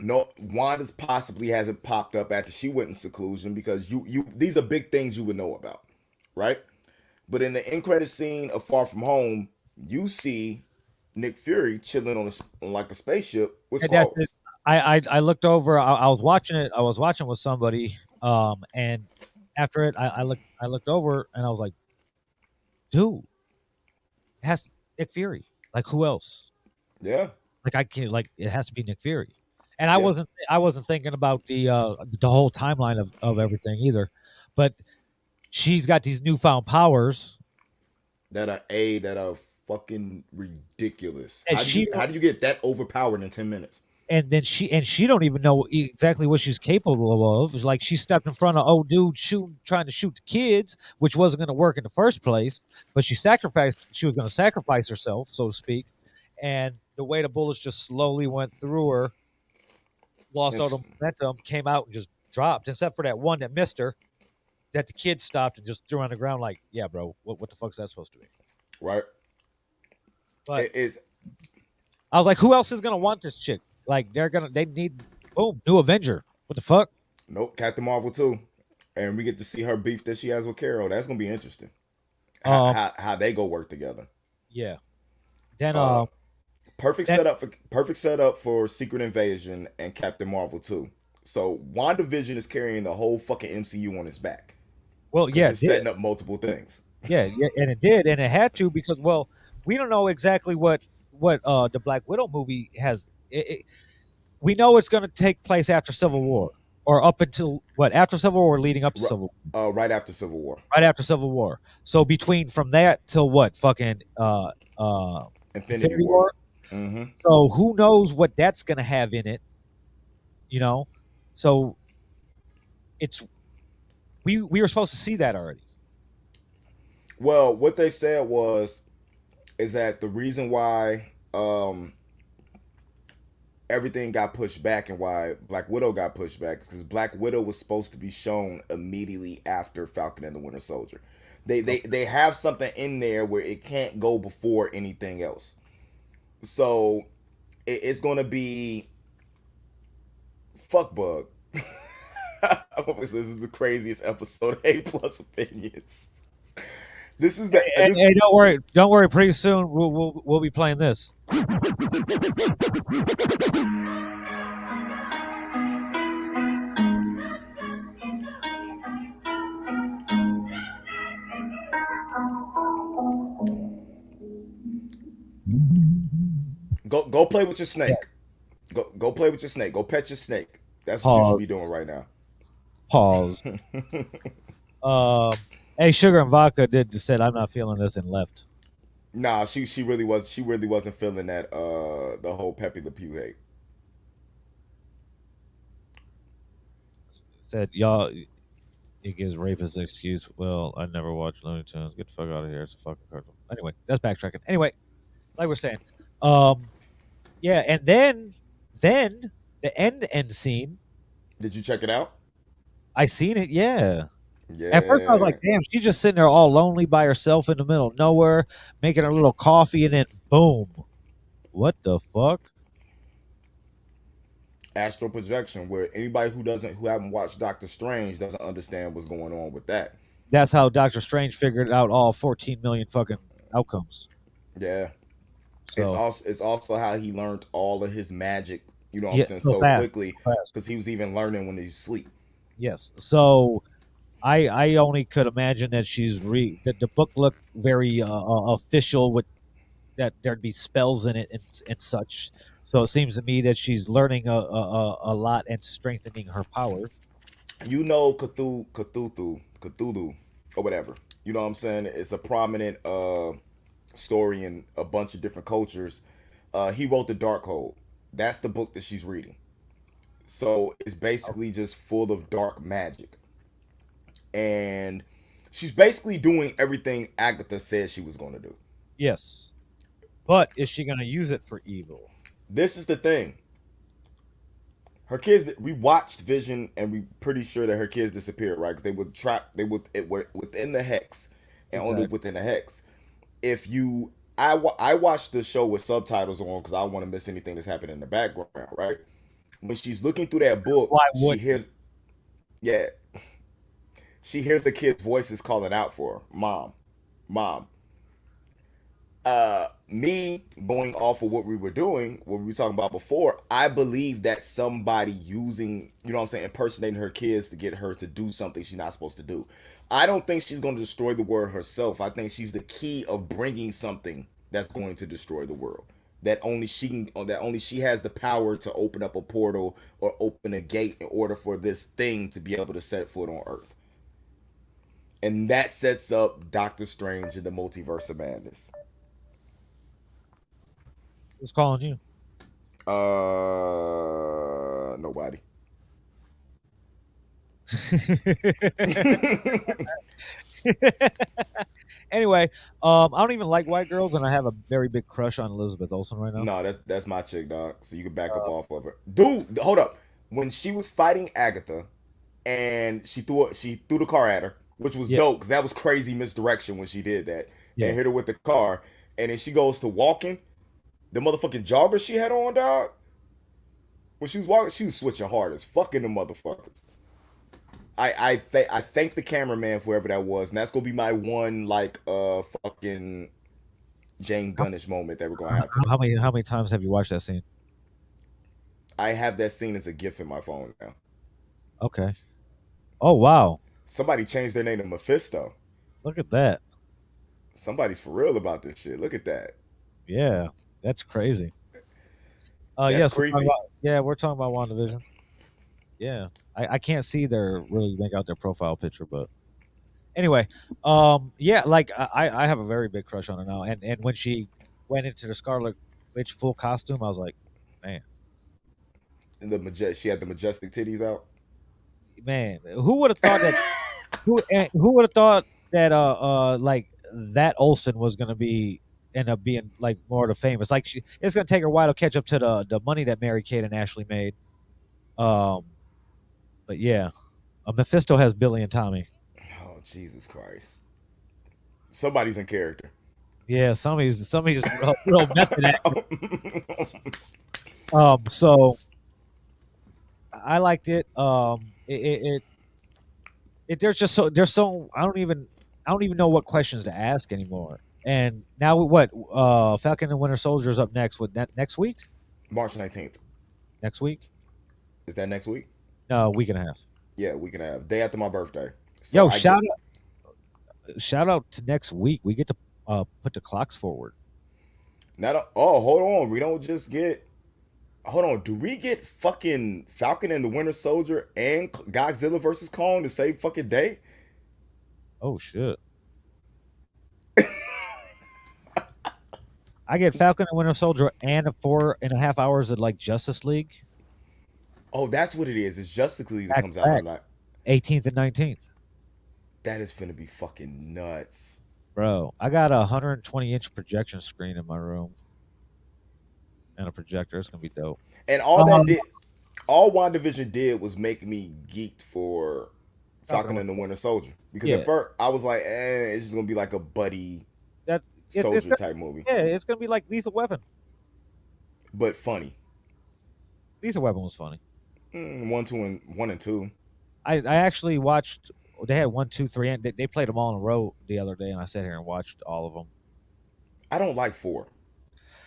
no, Wanda's possibly hasn't popped up after she went in seclusion because you these are big things you would know about, right? But in the end credit scene of Far From Home, you see Nick Fury chilling on like a spaceship with squirrels. I looked over. I was watching it. I was watching with somebody. And after it, I looked over and I was like, dude, it has Nick Fury. Like, who else? Yeah. Like, I can't. Like, it has to be Nick Fury. And I wasn't thinking about the whole timeline of everything either. But she's got these newfound powers that are fucking ridiculous. And How do you get that overpowered in 10 minutes? And then she don't even know exactly what she's capable of. It's like she stepped in front of old dude trying to shoot the kids, which wasn't going to work in the first place. But she was going to sacrifice herself, so to speak. And the way the bullets just slowly went through her, lost all the momentum, came out and just dropped. Except for that one that missed her, that the kid stopped and just threw on the ground. Like, yeah, bro, what the fuck's that supposed to be? Right. But it is. I was like, who else is going to want this chick? Like, they need, new Avenger. What the fuck? Nope, Captain Marvel too. And we get to see her beef that she has with Carol. That's gonna be interesting. How they go work together. Yeah. Then perfect setup for Secret Invasion and Captain Marvel too. So WandaVision is carrying the whole fucking MCU on its back. Well, yeah, it's setting up multiple things. Yeah, and it did, and it had to because we don't know exactly what the Black Widow movie has. We know it's going to take place after Civil War, or up until after Civil War, leading up to Civil War. Right after Civil War. Right after Civil War. So from that till what? Fucking Infinity War. Mm-hmm. So who knows what that's going to have in it? So we were supposed to see that already. Well, what they said is that the reason why everything got pushed back and why Black Widow got pushed back is because Black Widow was supposed to be shown immediately after Falcon and the Winter Soldier. They have something in there where it can't go before anything else. So it's gonna be fuck bug. This is the craziest episode. A plus opinions. This is the Hey, this. hey, don't worry. Pretty soon we'll be playing this. Go play with your Yeah. snake. Go play with your snake. Go pet your snake. That's what you should Pause. be doing right now. Pause. Hey, Sugar and Vodka did said I'm not feeling this and left. Nah, she really wasn't feeling that the whole Pepe Le Pew hate. Said y'all. It gives rapist an excuse. Well, I never watched Looney Tunes. Get the fuck out of here. It's a fucking cartoon. Anyway, that's backtracking. Anyway, like we're saying, um, yeah, and then the end scene. Did you check it out? I seen it. Yeah. At first, I was like, Yeah. "Damn, she's just sitting there all lonely by herself in the middle of nowhere, making her little coffee, and then boom, what the fuck?" Astral projection, where anybody who haven't watched Doctor Strange doesn't understand what's going on with that. That's how Doctor Strange figured out all 14 million fucking outcomes. Yeah. So It's also how he learned all of his magic, you know what I'm yeah, saying, so so fast, quickly, so fast. because he was even learning when he was asleep. Yes. So I only could imagine that that the book looked very official with that there'd be spells in it and such. So it seems to me that she's learning a lot and strengthening her powers. You know Cthulhu, or whatever. You know what I'm saying? It's a prominent story in a bunch of different cultures. He wrote the Darkhold. That's the book that she's reading. So it's basically just full of dark magic. And she's basically doing everything Agatha said she was going to do. Yes. But is she going to use it for evil? This is the thing. Her kids, we watched Vision, and we pretty sure that her kids disappeared, right? Because they were trapped, were within the hex, and only Exactly. within the hex. If you, I watched the show with subtitles on because I don't want to miss anything that's happening in the background, right? When she's looking through that book, Why she would hears, yeah, she hears the kid's voices calling out for her, mom, mom. Me going off of what we were doing, what we were talking about before, I believe that somebody using, you know what I'm saying, impersonating her kids to get her to do something she's not supposed to do. I don't think she's going to destroy the world herself. I think she's the key of bringing something that's going to destroy the world. That only she has the power to open up a portal or open a gate in order for this thing to be able to set foot on Earth. And that sets up Doctor Strange and the Multiverse of Madness. who's calling you? Nobody. Anyway, I don't even like white girls, and I have a very big crush on Elizabeth Olsen right now. No, that's my chick, dog. So you can back up off of her. Dude, hold up. When she was fighting Agatha and she threw the car at her, which was Yeah, dope because that was crazy misdirection when she did that and yeah. hit her with the car. And then she goes to walking. The motherfucking jogger she had on, dog. When she was walking, she was switching hard as fucking the motherfuckers. I thank the cameraman for whoever that was, and that's gonna be my one like fucking Jane Gunnish moment that we're gonna have today. How many times have you watched that scene? I have that scene as a GIF in my phone now. Okay. Oh wow, Somebody changed their name to Mephisto. look at that. Somebody's for real about this shit. Look at that. Yeah, that's crazy. That's Yes, we're talking creepy. about we're talking about WandaVision. Yeah, I can't see their really make out their profile picture, but anyway, yeah, like I have a very big crush on her now, and when she went into the Scarlet Witch full costume, I was like, man, And she had the majestic titties out. man, who would have thought that? Who would have thought that like that Olsen was gonna be end up being like more of the famous? Like it's gonna take her a while to catch up to the money that Mary Kate and Ashley made. Um, but yeah, Mephisto has Billy and Tommy. Oh Jesus Christ! Somebody's in character. Yeah, some of these real method acting. So I liked it. There's so I don't even know what questions to ask anymore. And now what? Falcon and Winter Soldier is up next. What next week? March 19th. Next week? Is that next week? No, a week and a half. Yeah, we can have day after my birthday. So Yo, I get shout out to next week. We get to put the clocks forward. not. Oh, hold on. We don't just get. Hold on. Do we get fucking Falcon and the Winter Soldier and Godzilla versus Kong the same fucking day? Oh shit! I get Falcon and Winter Soldier and a 4.5 hours of like Justice League. Oh, that's what it is. It's Justice League that Back comes to out back. on that. 18th and 19th. That is finna be fucking nuts. Bro, I got a 120-inch projection screen in my room and a projector. It's gonna be dope. And all that Um, did, all WandaVision did was make me geeked for Falcon Falcon and and the Winter Soldier. Because Yeah. at first I was like, it's just gonna be like a buddy That's it's soldier type movie, yeah, it's gonna be like Lethal Weapon. but funny. Lethal Weapon was funny. One and two. I actually watched. They had 1, 2, 3, and they played them all in a row the other day, and I sat here and watched all of them. I don't like four.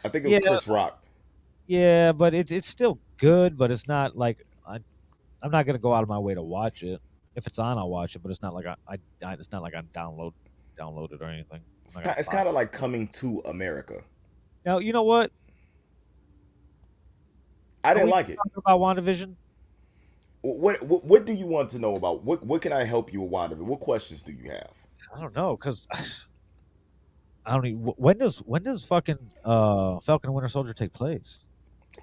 I think it was Yeah, Chris Rock. yeah, but it's still good, but it's not like I'm not gonna go out of my way to watch it. If it's on, I'll watch it, but it's not like it's not like I download it or anything. It's, I'm not gonna it's buy kind it. of like Coming to America. Now you know what? I Are didn't we like it. talking about WandaVision? What do you want to know about? What can I help you with WandaVision? What questions do you have? I don't know, cause I don't even. When does fucking Falcon and Winter Soldier take place?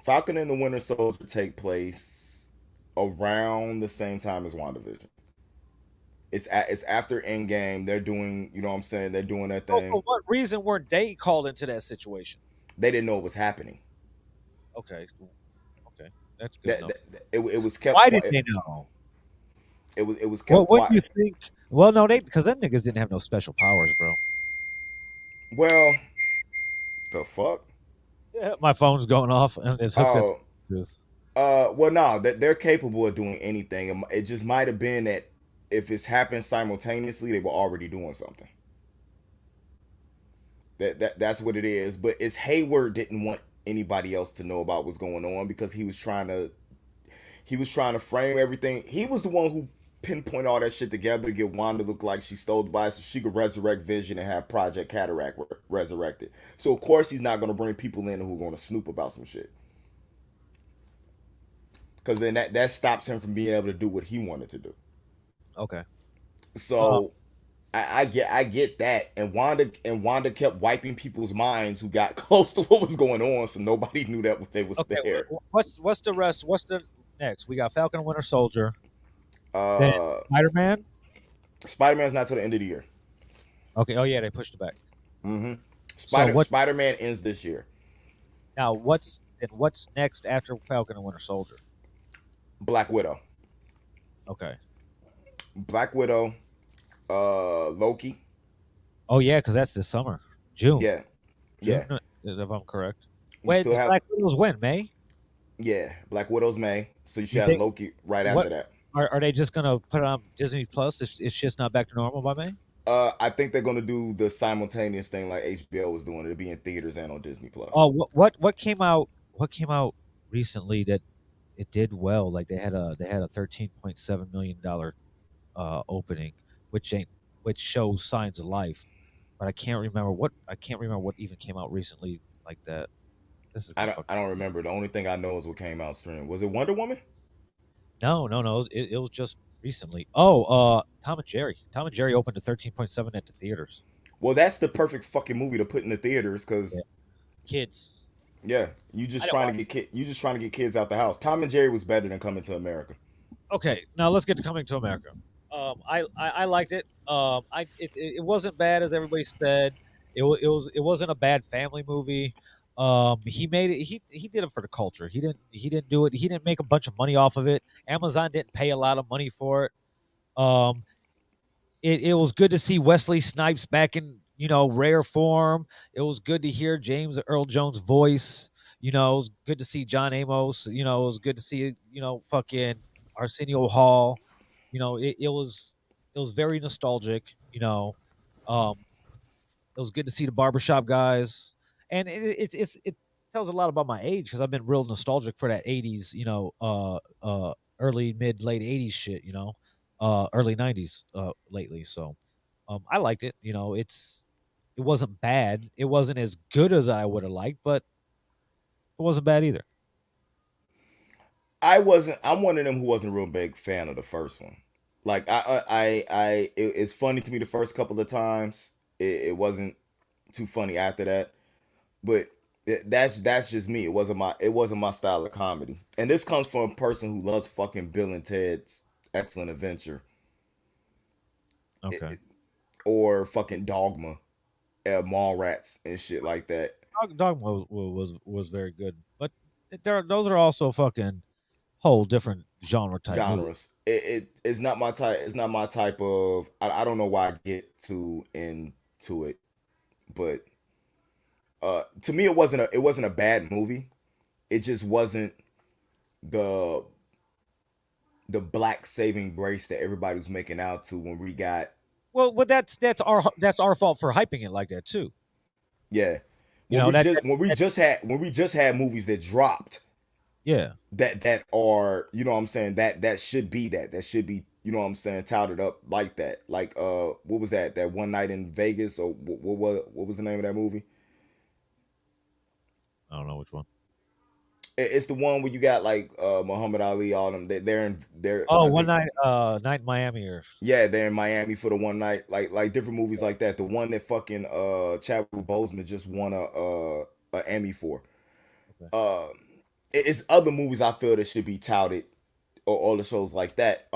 Falcon and the Winter Soldier take place around the same time as WandaVision. It's after Endgame. They're doing, you know what I'm saying? They're doing that So thing. for what reason weren't they called into that situation? They didn't know it was happening. Okay, okay, that's good enough. It was kept Why did quiet. they know? It was Well, kept what do you quiet. think? Well, no, because them niggas didn't have no special powers, bro. Well, the fuck. Yeah, my phone's going off and it's hooked up to Oh, this. well, no, that they're capable of doing anything. It just might have been that if it's happened simultaneously, they were already doing something. That's what it is. But it's Hayward didn't want anybody else to know about what's going on because he was trying to frame everything. He was the one who pinpoint all that shit together to get Wanda to look like she stole the body so she could resurrect Vision and have Project Cataract resurrected. So of course he's not going to bring people in who are going to snoop about some shit. Because then that stops him from being able to do what he wanted to do. Okay. So I get that, and Wanda kept wiping people's minds who got close to what was going on, so nobody knew that they was Okay. there. What's the rest? What's the next? We got Falcon and Winter Soldier. Then Uh, Spider Man. Spider-Man's not till the end of the year. Okay. Oh yeah, they pushed it back. Mm-hmm. So what? Spider-Man ends this year. Now what's next after Falcon and Winter Soldier? Black Widow. Okay. Black Widow. Loki. Oh yeah, because that's this summer, June. Yeah. Yeah. June, if I'm correct. You Wait, still does have Black Widow's when? May? yeah. Black Widow's May, so you should You have think Loki right what after that. are they just gonna put it on Disney Plus? It's just not back to normal by May. I think they're gonna do the simultaneous thing like HBO was doing. It'll be in theaters and on Disney Plus. Oh, what came out? What came out recently that it did well? Like they had a $13.7 million opening, which shows signs of life. But I can't remember what even came out recently like that. This is I gonna don't fuck. I don't remember. The only thing I know is what came out stream. Was it Wonder Woman? No. It was just recently. Oh, Tom and Jerry. Tom and Jerry opened to 13.7 at the theaters. Well, that's the perfect fucking movie to put in the theaters Yeah. because Kids. yeah, I don't want. you just trying to get kids out the house. Tom and Jerry was better than Coming to America. Okay, now let's get to Coming to America. I liked it. It wasn't bad as everybody said. It wasn't a bad family movie. He made it. He did it for the culture. He didn't do it. He didn't make a bunch of money off of it. Amazon didn't pay a lot of money for it. Um, it was good to see Wesley Snipes back in rare form. It was good to hear James Earl Jones' voice. It was good to see John Amos. It was good to see fucking Arsenio Hall. It was very nostalgic. Um, it was good to see the barbershop guys, and it tells a lot about my age because I've been real nostalgic for that '80s, early mid late '80s shit, early '90s lately. So, I liked it. It wasn't bad. It wasn't as good as I would have liked, but it wasn't bad either. I wasn't. I'm one of them who wasn't a real big fan of the first one. Like it's funny to me the first couple of times. It wasn't too funny after that. But that's just me. It wasn't my style of comedy. And this comes from a person who loves fucking Bill and Ted's Excellent Adventure, Okay. or fucking Dogma, Mallrats and shit like that. Dogma was very good, but those are also fucking whole different genre type movies. Genres. It's not my type. It's not my type of. I don't know why I get too into it, but to me it wasn't a bad movie. It just wasn't the the black saving grace that everybody was making out to when we got. Well, but that's our fault for hyping it like that too. Yeah, You when know we that, just that, when we that just had when we just had movies that dropped yeah. that are, you know what I'm saying, that should be, that should be, you know what I'm saying, touted up like that. Like what was that One Night in Vegas, or what was the name of that movie? I don't know which one. It's the one where you got like Muhammad Ali, all them. They're Oh, I one think, night in Miami or yeah, they're in Miami for the one night, like different movies like that. The one that fucking Chadwick Boseman just won a Emmy for. okay. Uh, it's other movies I feel that should be touted, or all the shows like that.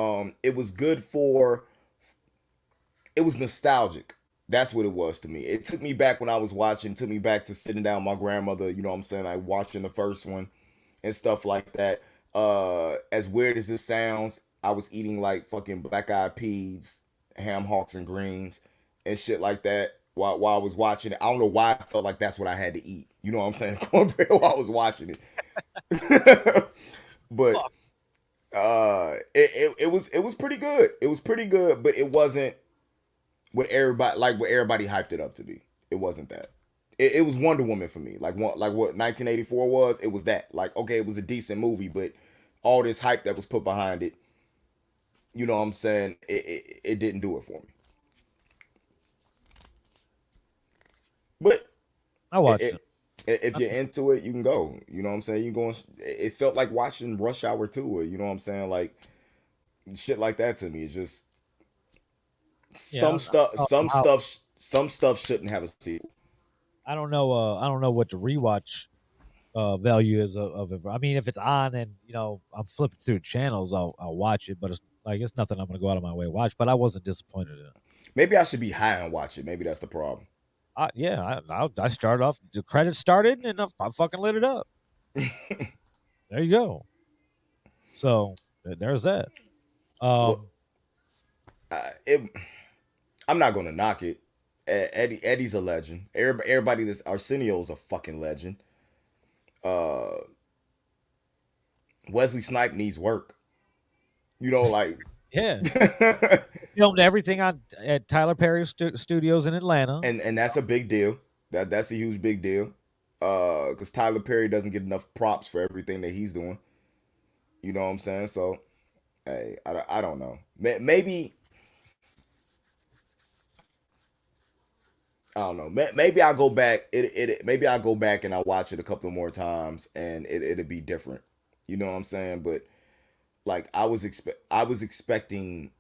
It was good for. It was nostalgic. That's what it was to me. It took me back when I was watching. Took me back to sitting down with my grandmother. You know what I'm saying? Like watching the first one and stuff like that. As weird as this sounds, I was eating like fucking black eyed peas, ham hocks and greens, and shit like that while I was watching it. I don't know why I felt like that's what I had to eat. You know what I'm saying? Cornbread while I was watching it. But Fuck. it was pretty good. It was pretty good, but it wasn't what everybody hyped it up to be. It wasn't that. It was Wonder Woman for me. Like what 1984 was. It was that. Like, okay, it was a decent movie, but all this hype that was put behind it, you know what I'm saying? It didn't do it for me. But I watched it, it. if you're into it, you can go. You know what I'm saying? You go. It felt like watching Rush Hour 2, or you know what I'm saying? Like shit like that to me. It's just Yeah, some stuff. Some how stuff. Some stuff shouldn't have a sequel. I don't know. I don't know what the rewatch value is of it. I mean, if it's on and I'm flipping through channels, I'll watch it. But it's nothing I'm gonna go out of my way to watch. But I wasn't disappointed in it. Maybe I should be high and watch it. Maybe that's the problem. Yeah, I started off. The credits started, and I fucking lit it up. There you go. So there's that. Well, Um, it. I'm not gonna knock it. Eddie's a legend. Everybody that's Arsenio's a fucking legend. Uh, Wesley Snipe needs work. You know, like, yeah, and filmed everything on at Tyler Perry Studios in Atlanta. that's a big deal. That's a huge big deal. Because Tyler Perry doesn't get enough props for everything that he's doing. You know what I'm saying? So, hey, I don't know. Maybe I don't know. Maybe I'll go back. Maybe I'll go back and I'll watch it a couple more times, and it'll be different. You know what I'm saying? But like I was expecting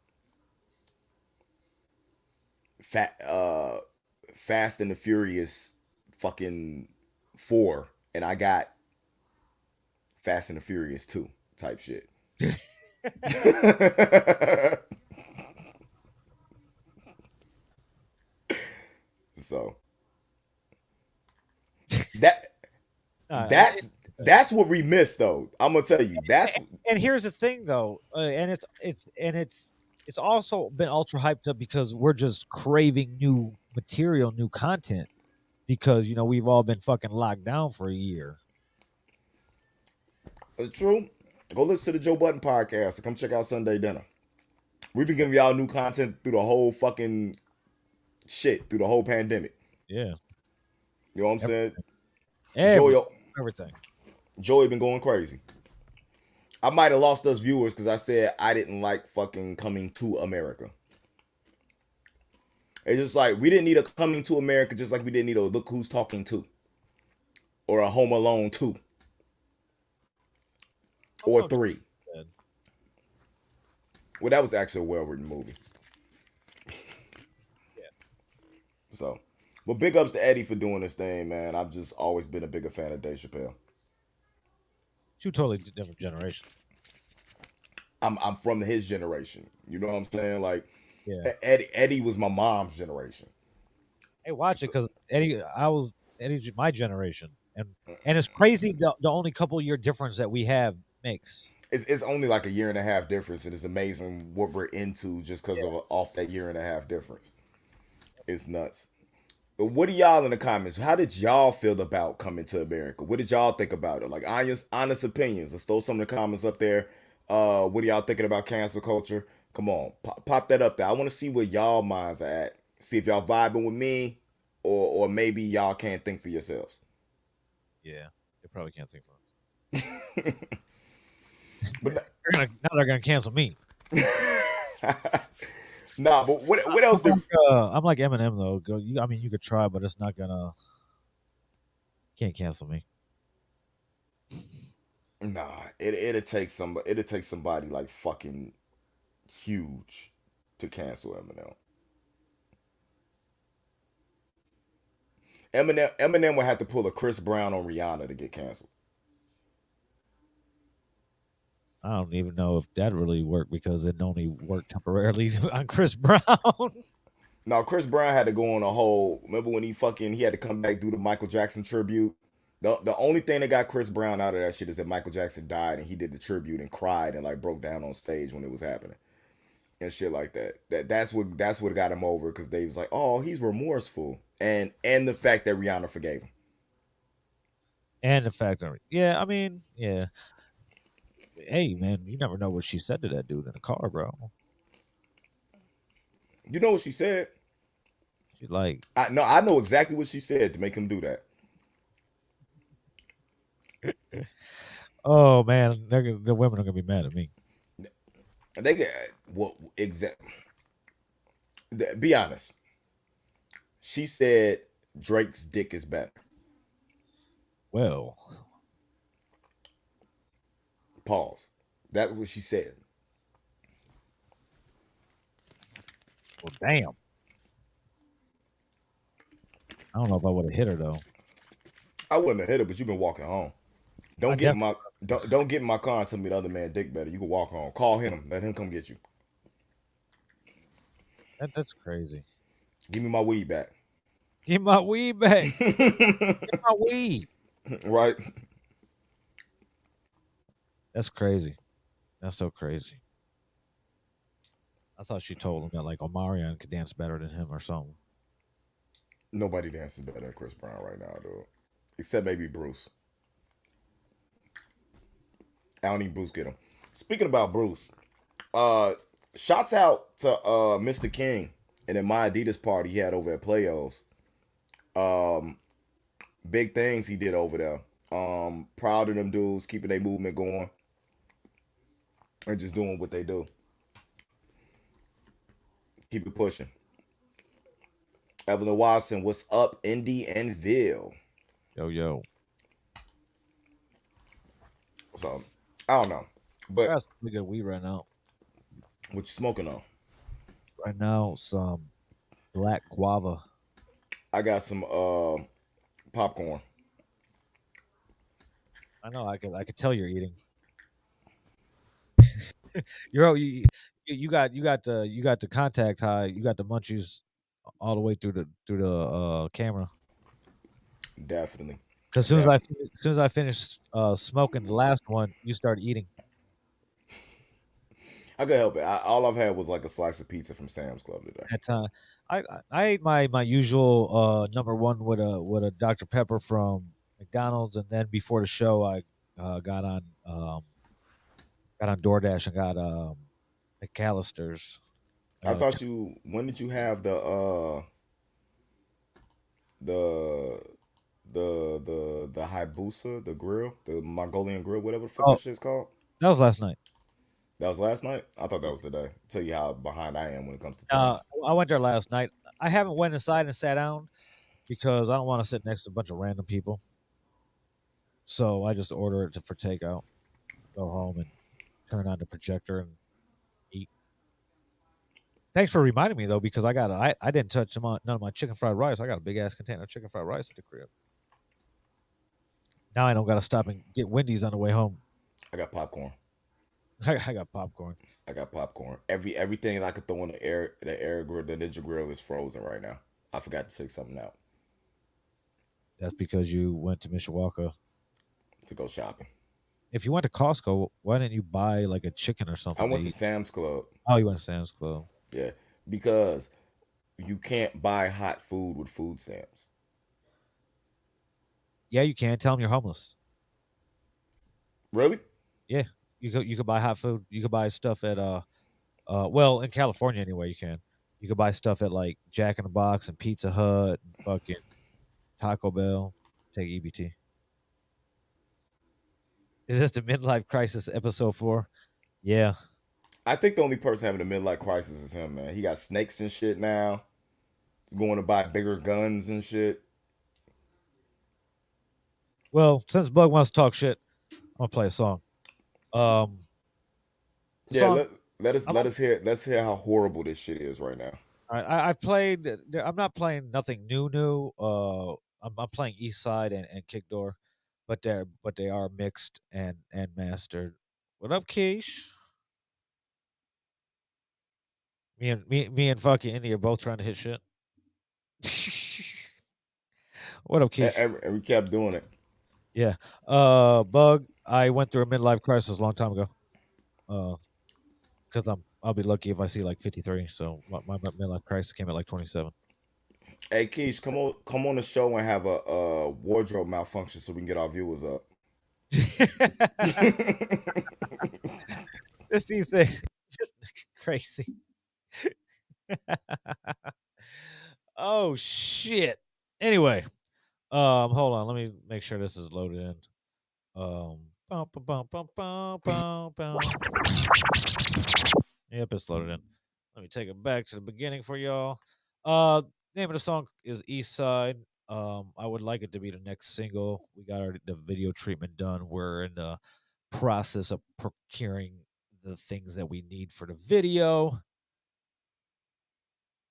Fast and the Furious fucking 4, and I got Fast and the Furious 2 type shit. So that Uh, that's that's what we missed though. I'm gonna tell you. and here's the thing, though, and it's also been ultra hyped up because we're just craving new material, new content because we've all been fucking locked down for a year. It's true. Go listen to the Joe Budden podcast and come check out Sunday Dinner. We've been giving y'all new content through the whole fucking shit, through the whole pandemic. Yeah, You know what I'm saying? every, Joey, everything. Joey been going crazy. I might have lost us viewers because I said I didn't like fucking Coming to America. It's just like we didn't need a Coming to America, just like we didn't need a Look Who's Talking To or a Home Alone 2 or 3. Well, that was actually a well-written movie. Yeah. So, well, big ups to Eddie for doing this thing, man. I've just always been a bigger fan of Dave Chappelle. Two totally different generation. I'm from his generation. You know what I'm saying? Like, Yeah. Eddie was my mom's generation. Hey, watch it because Eddie's my generation, and it's crazy the only couple year difference that we have makes. It's only like a year and a half difference, and it's amazing what we're into just because of off that year and a half difference. It's nuts. But what do y'all in the comments? How did y'all feel about Coming to America? What did y'all think about it? Like honest opinions. Let's throw some of the comments up there. What are y'all thinking about cancel culture? Come on, pop that up there. I want to see where y'all minds are at. See if y'all vibing with me, or maybe y'all can't think for yourselves. Yeah, they probably can't think for them. But now they're gonna cancel me. nah, but what else? I'm like Eminem though. You could try, but it's not gonna. Can't cancel me. Nah, it'll take somebody like fucking huge to cancel Eminem. Eminem would have to pull a Chris Brown on Rihanna to get canceled. I don't even know if that really worked because it only worked temporarily on Chris Brown. Now Chris Brown had to go on a whole. Remember when he had to come back do the Michael Jackson tribute? The only thing that got Chris Brown out of that shit is that Michael Jackson died and he did the tribute and cried and like broke down on stage when it was happening and shit like that. That's what got him over because they was like, oh, he's remorseful and the fact that Rihanna forgave him. And the fact that I mean, yeah. Hey man, you never know what she said to that dude in the car, bro. You know what she said? She like I know exactly what she said to make him do that. Oh man, the women are gonna be mad at me. They get what exactly? Be honest. She said Drake's dick is better. Well, pause. That's what she said. Well, damn. I don't know if I would have hit her though. I wouldn't have hit her, but you've been walking home. Don't get in my car and tell me the other man dick better. You can walk home. Call him. Let him come get you. That's crazy. Give me my weed back. Give my weed back. Give my weed. Right. That's crazy. That's so crazy. I thought she told him that like Omarion could dance better than him or something. Nobody dances better than Chris Brown right now, dude. Except maybe Bruce. I don't need Bruce get him. Speaking about Bruce, shouts out to Mr. King and then my Adidas party he had over at Playos. Big things he did over there. Proud of them dudes, keeping their movement going. And just doing what they do. Keep it pushing. Evelyn Watson, what's up, Indy and Vill? Yo. So, I don't know. But that's pretty good weed right now. What you smoking on? Right now, some black guava. I got some popcorn. I know. I could tell you're eating. You got the contact high. You got the munchies all the way through the camera. Definitely. Because as soon as I finished smoking the last one, you start eating. I could help it. All I've had was like a slice of pizza from Sam's Club today. At I ate my usual number one with a Dr Pepper from McDonald's, and then before the show I got on DoorDash and got McAllister's. I Uh, thought you. When did you have the the Hayabusa, the grill, the Mongolian grill, whatever the fuck oh, that shit's called? that was last night. That was last night. I thought that was today. Tell you how behind I am when it comes to Uh, times. I went there last night. I haven't went inside and sat down because I don't want to sit next to a bunch of random people. So I just order it for takeout. Go home and turn on the projector and eat. Thanks for reminding me though, because I didn't touch none of my chicken fried rice. I got a big ass container of chicken fried rice at the crib. Now I don't got to stop and get Wendy's on the way home. I got popcorn. I got popcorn. I got popcorn. Everything that I could throw in the air grill, the Ninja grill is frozen right now. I forgot to take something out That's because you went to Mishawaka. to go shopping. If you went to Costco, why didn't you buy like a chicken or I something to went to eat? Sam's Club. Oh, you went to Sam's Club. Yeah, because you can't buy hot food with food stamps. Yeah, you can. Tell them you're homeless. Really? Yeah, you could buy hot food. You could buy stuff at well, in California anyway, you can. You could buy stuff at like Jack in the Box and Pizza Hut and fucking Taco Bell. Take EBT. Is this the midlife crisis episode 4? Yeah. I think the only person having a midlife crisis is him, man. He got snakes and shit now. He's going to buy bigger guns and shit. Well, since Bug wants to talk shit, I'm gonna play a song. Um, Yeah, song. let's hear how horrible this shit is right now. I played. I'm not playing nothing new. I'm playing East Side and Kick Door, but they are mixed and mastered. What up, Keish? Me and fucking Indy are both trying to hit shit. What up, Keish? And we kept doing it. Yeah. Bug. I went through a midlife crisis a long time ago. Because I'll be lucky if I see like 53. So my midlife crisis came at like 27. Hey, Keish, come on the show and have a wardrobe malfunction so we can get our viewers up. This is just crazy. Oh shit. Anyway, hold on. Let me make sure this is loaded in. Bum, bum, bum, bum, bum, bum, bum. Yep, it's loaded in. Let me take it back to the beginning for y'all. Name of the song is East Side. I would like it to be the next single. We got the video treatment done. We're in the process of procuring the things that we need for the video.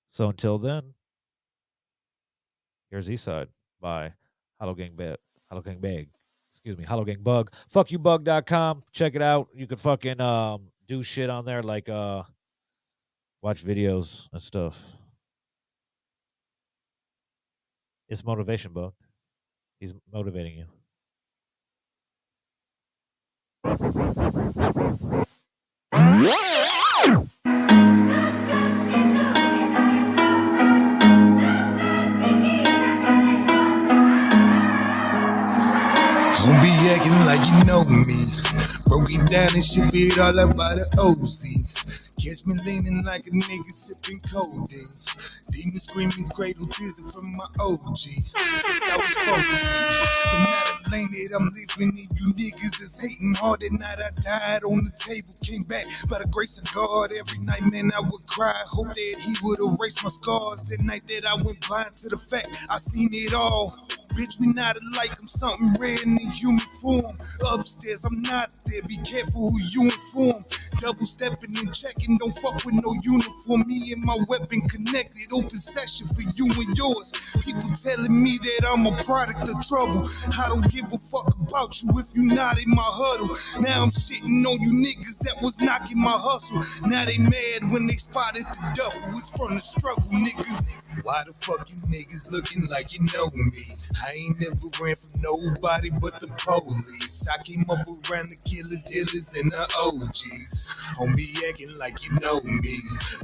So until then, here's East Side by Hollow Gang Bag. Excuse me, Hollow Gang Bug. Fuckyoubug.com. Check it out. You can fucking do shit on there like watch videos and stuff. It's motivation, Bug. He's motivating you. Don't be acting like you know me. Broke it down and shit it all up by the OZ. Catch me leaning like a nigga sipping codeine. Demon screaming cradle tears from my OG. Since I was 14. But now the lane that I'm living in, you niggas is hating hard. That night I died on the table, came back by the grace of God. Every night, man, I would cry. Hope that he would erase my scars. That night that I went blind to the fact I seen it all. Bitch, we not alike, I'm something rare in the human form. Upstairs, I'm not there, be careful who you inform. Double stepping and checking, don't fuck with no uniform. Me and my weapon connected, open session for you and yours. People telling me that I'm a product of trouble. I don't give a fuck about you if you not in my huddle. Now I'm shitting on you niggas that was knocking my hustle. Now they mad when they spotted the duffel. It's from the struggle, nigga. Why the fuck you niggas looking like you know me? I I ain't never ran from nobody but the police. I came up around the killers, dealers, and the OGs. Don't be acting like you know me,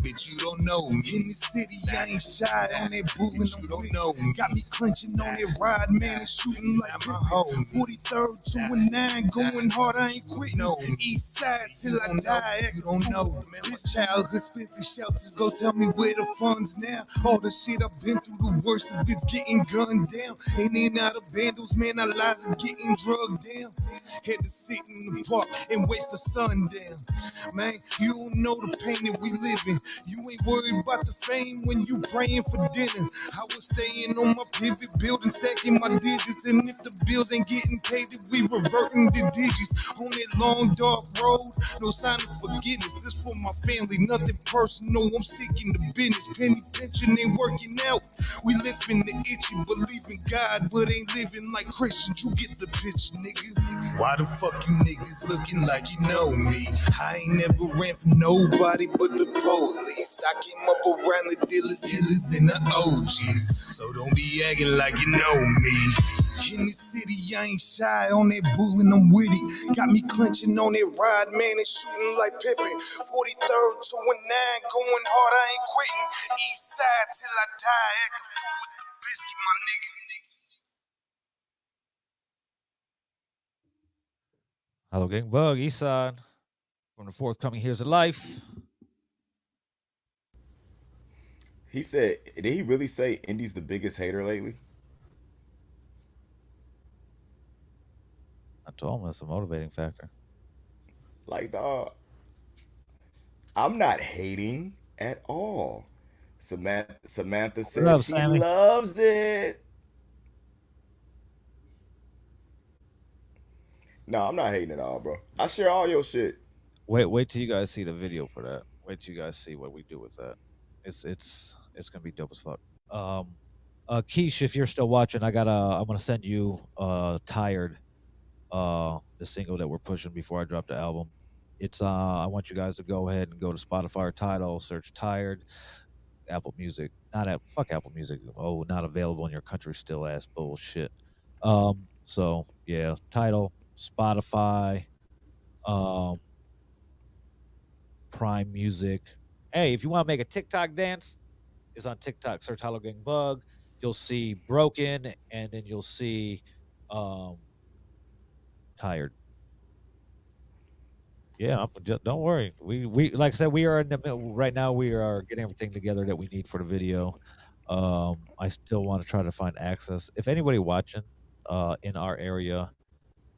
bitch, you don't know me. In the city, I ain't shy on that bullying, you don't know me. Got me clenching on that ride, man, and shooting like my home. 43rd to a 9, going hard, I ain't quitting. No. East side till I die, you don't know. Man, this childhood spent the shelters, go tell me where the funds now. All the shit I've been through, the worst of it's getting gunned down. In and out of vandals, man, our lives are getting drugged down. Had to sit in the park and wait for sundown. Man, you don't know the pain that we live in. You ain't worried about the fame when you praying for dinner. I was staying on my pivot, building, stacking my digits. And if the bills ain't getting paid, then we reverting the digits. On that long, dark road, no sign of forgiveness. This for my family, nothing personal. I'm sticking to business. Penny pension ain't working out. We living the itchy, believe in God, but ain't living like Christians. You get the picture, nigga. Why the fuck you niggas looking like you know me? I ain't never ran from nobody but the police. I came up around the dealers, killers, and the OGs. So don't be acting like you know me. In the city, I ain't shy on that bullying, I'm witty. Got me clenching on that ride, man, and shooting like Pippin. 43rd to a 9, going hard, I ain't quitting. East side till I die, act the fool with the biscuit, my nigga. Hello, Gang Bug, Eastside. From the forthcoming Here's a Life. He said, did he really say Indy's the biggest hater lately? I told him that's a motivating factor. Like, dog, I'm not hating at all. Samantha What says up, she Sammy? loves it. No, I'm not hating at all, bro. I share all your shit. Wait till you guys see the video for that. Wait till you guys see what we do with that. It's gonna be dope as fuck. Keish, if you're still watching, I'm gonna send you Tired, the single that we're pushing before I drop the album. It's I want you guys to go ahead and go to Spotify or Tidal, search Tired, Apple Music. Fuck Apple Music. Oh, not available in your country still ass bullshit. So yeah, Tidal, Spotify, um, Prime Music. Hey, if you want to make a TikTok dance, it's on TikTok. Search Hollow Gang Bug. You'll see Broken, and then you'll see Tired. Yeah, don't worry. We like I said, we are in the middle right now. We are getting everything together that we need for the video. I still want to try to find access. If anybody watching in our area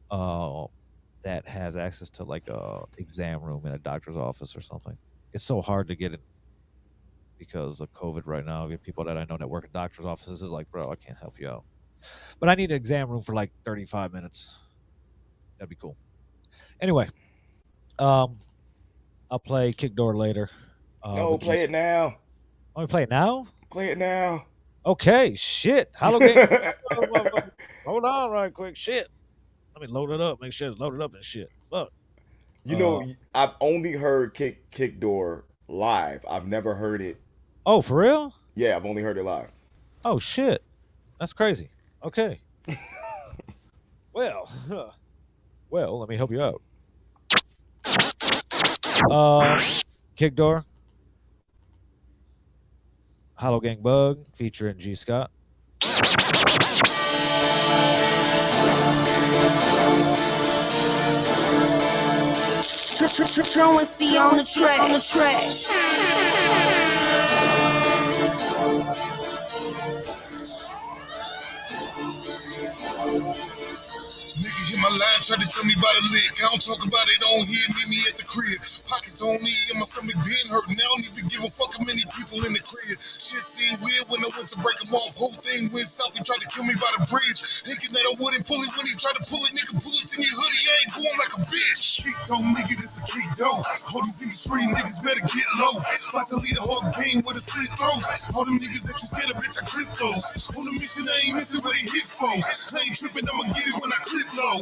that has access to like a exam room in a doctor's office or something, it's so hard to get in because of COVID right now. We have people that I know that work in doctor's offices is like, bro, I can't help you out. But I need an exam room for like 35 minutes. That'd be cool. Anyway, I'll play Kick Door later. No, play it now. Let me play it now? Play it now. Okay, shit. Hollow Game. Hold on right quick. Shit. Let me load it up. Make sure it's loaded up and shit. Fuck. You know, I've only heard Kick Door live. I've never heard it. Oh, for real? Yeah, I've only heard it live. Oh, shit. That's crazy. Okay. Well, let me help you out. Kick Door. Hollow Gang Bug featuring G Scott. Truancy on the track. Niggas hit my line, try to tell me about a lick. I don't talk about it on here, meet me at the crib. Pockets on me and my stomach been hurting. I don't even give a fuck how many people in the crib. Shit seemed weird when I went to break them off. Whole thing went south, he tried to kill me by the bridge. Thinking that I wouldn't pull it when he tried to pull it. Nigga, bullets in your hoodie, I ain't going like a bitch. Kick dough, nigga, this a kick dough. All these in the street niggas better get low. About to lead a whole game with a slit throat. All them niggas that you scared of, bitch, I clip those. On the mission, I ain't missing what they hit for. I ain't tripping, I'ma get it when I clip clip low.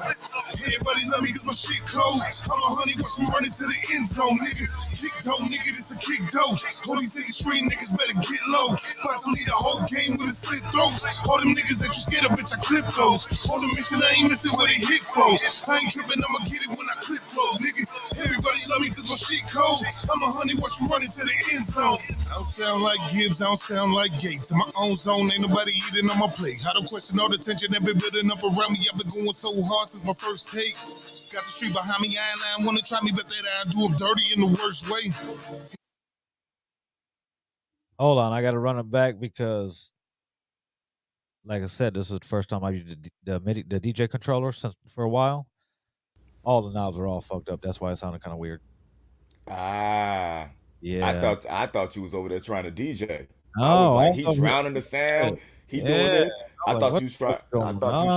Everybody love me cause my shit cold. I'm a honey, watch me running to the end zone, nigga. Kick toe, nigga, this a kick dough. All these niggas street niggas better get low. About to lead a whole game with a slit throat. All them niggas that you scared of, bitch, I clip those. On the mission, I ain't missing where they hit from. I ain't tripping, I'ma get it when I clip flow, nigga. Everybody love me cause my shit cold. I'm a honey, watch me running to the end zone. I don't sound like Gibbs, I don't sound like Gates. In my own zone, ain't nobody eating on my plate. I don't question all the tension that been building up around me. I've been going so hard since my first take. Got the street behind me, I ain't wanna try me, but that I do them dirty in the worst way. Hold on, I got to run it back because, like I said, this is the first time I used the DJ controller for a while. All the knobs are all fucked up. That's why it sounded kind of weird. Ah. Yeah. I thought you was over there trying to DJ. I was Oh, like, I he thought drowning the sound. He doing yeah. this. I I'm like, thought what you the fuck's going I thought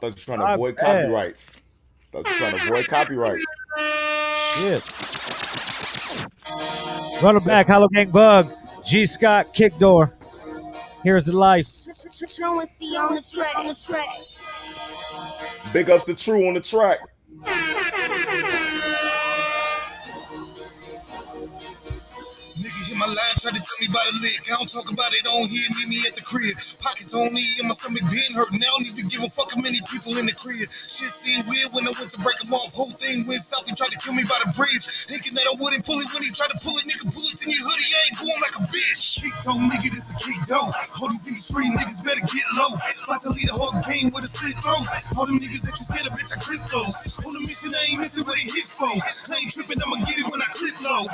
you trying to My avoid bad. copyrights. I thought you trying to avoid copyrights. Shit. Run it back, Hollow Gang Bug, G Scott, Kick Door. Here's the life. Truancy on the track. Big ups to True on the track. Niggas in my line try to tell me about a lick. I don't talk about it on here, meet me at the crib. Pockets on me and my stomach been hurting. I don't even give a fuck how many people in the crib. Shit seemed weird when I went to break him off. Whole thing went south, he tried to kill me by the bridge. Thinking that I wouldn't pull it when he tried to pull it. Nigga, bullets in your hoodie, I ain't going like a bitch. Kick toe, nigga, this a kick dough. All these in the street niggas better get low. About to lead a whole game with a slit throat. All them niggas that you scared of, bitch, I clip those. On the mission, I ain't missing where they hit from. I ain't tripping, I'ma get it when I clip low.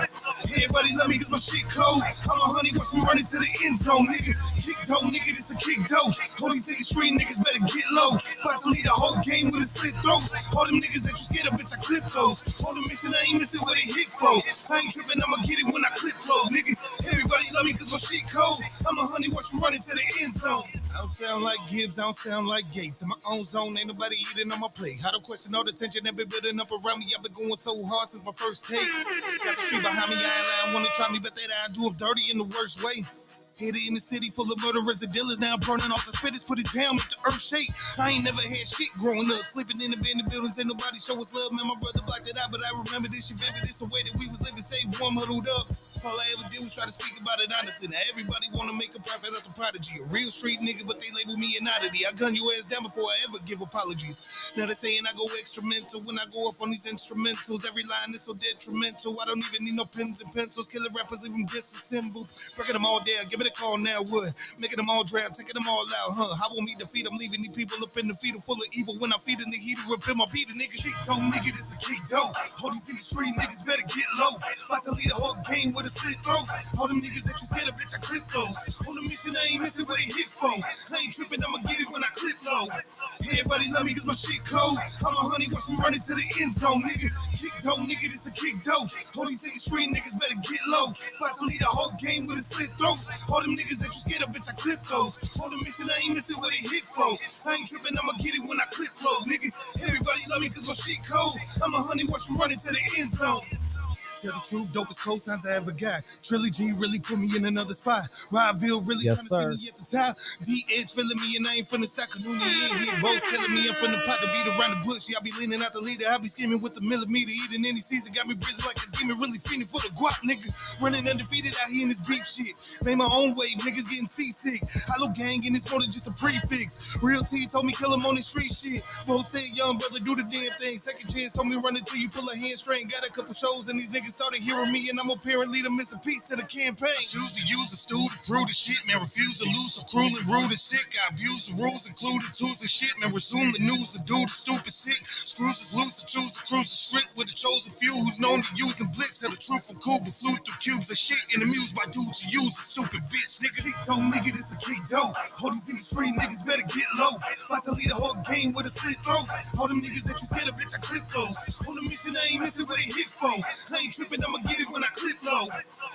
Everybody love me cause my shit cold. I'm a honey, watch me running to the end zone, nigga. Kick toe, nigga, this a kick dough. All these in the street niggas better get low. About to lead a whole game with a slit throat. All them niggas that you scared of, bitch, I clip those. On the mission, I ain't missing where they hit from. I ain't tripping, I'ma get it when I clip flow, nigga. Everybody love me cause my shit cold. I'm a honey, watch me running to the end zone. I don't sound like Gibbs, I don't sound like Gates. In my own zone, ain't nobody eating on my plate. I don't question all the tension that been building up around me. I've been going so hard since my first take. Got the street behind me, I ain't wanna try me, but that I do them dirty in the worst way. Hit it in the city full of murderers and dealers. Now I'm burning off the spitters, put it down, make the earth shake. I ain't never had shit growing up. Sleeping in abandoned buildings, ain't nobody show us love. Man, my brother blocked it out, but I remember this shit vivid. This the way that we was living, safe, warm, huddled up. All I ever did was try to speak about it honestly. Now everybody wanna make a profit out the prodigy. A real street nigga, but they label me an oddity. I gun your ass down before I ever give apologies. Now they saying I go instrumental when I go off on these instrumentals. Every line is so detrimental. I don't even need no pens and pencils. Killing rappers, leave them disassembled. Breaking them all down, give me the call now, what? Making them all drown, taking them all out, huh? I won't meet defeat, I'm leaving these people up in the fetal full of evil. When I'm feeding the heat, repel my beat, a nigga. Kick toe, nigga, this a kick dough. All these in the street niggas better get low. About to lead a whole game with a slit throat. All them niggas that you scared of, bitch, I clip those. On the mission, I ain't missing where they hit from. I ain't tripping, I'ma get it when I clip low. Everybody love me cause my shit cold. I'm a honey, watch me running to the end zone, nigga. Kick toe, nigga, this a kick dough. All these in the street niggas better get low. About to lead a whole game with a slit throat. All them niggas that you scared of, bitch, I clip those. On the mission, I ain't missing where they hit from. I ain't tripping, I'ma get it when I clip flow, nigga. Everybody love me cause my shit cold. I'm a honey, watch me running to the end zone. Tell the truth, dopest cosigns I ever got. Trilogy really put me in another spot. Rodville really Yes, trying to see me at the top. D-Edge feeling me and I ain't finna stack a new in here. Both telling me I'm finna pot to beat around the bush. Y'all be leaning out the leader. I be scheming with the millimeter. Eating any season got me breathing like a demon. Really feeding for the guap, niggas. Running undefeated out here in this beef shit. Made my own wave, niggas getting seasick. Hollow gang and it's more than just a prefix. Real T told me kill him on the street shit. Both said young brother do the damn thing. Second chance told me run until you pull a hamstring. Got a couple shows and these niggas started hearing me and I'm apparently the missing piece to the campaign. I choose to use the stool to prove the shit, man. Refuse to lose, so cruel and rude and sick. I abuse the rules, included tools and shit, man. Resume the news to do the stupid shit. Screws is loose to choose to cruise the strict with a chosen few who's known to use and blitz. Tell the truth from cool, but flew through cubes of shit and amused by dudes who use a stupid bitch. Nigga, kick toe, nigga, this a kick dough. All these in the street niggas better get low. About to lead a whole game with a slit throat. All them niggas that you scared of, bitch, I clip those. On the mission, I ain't missing where they hit from. I ain't tripping, I'ma get it when I clip low.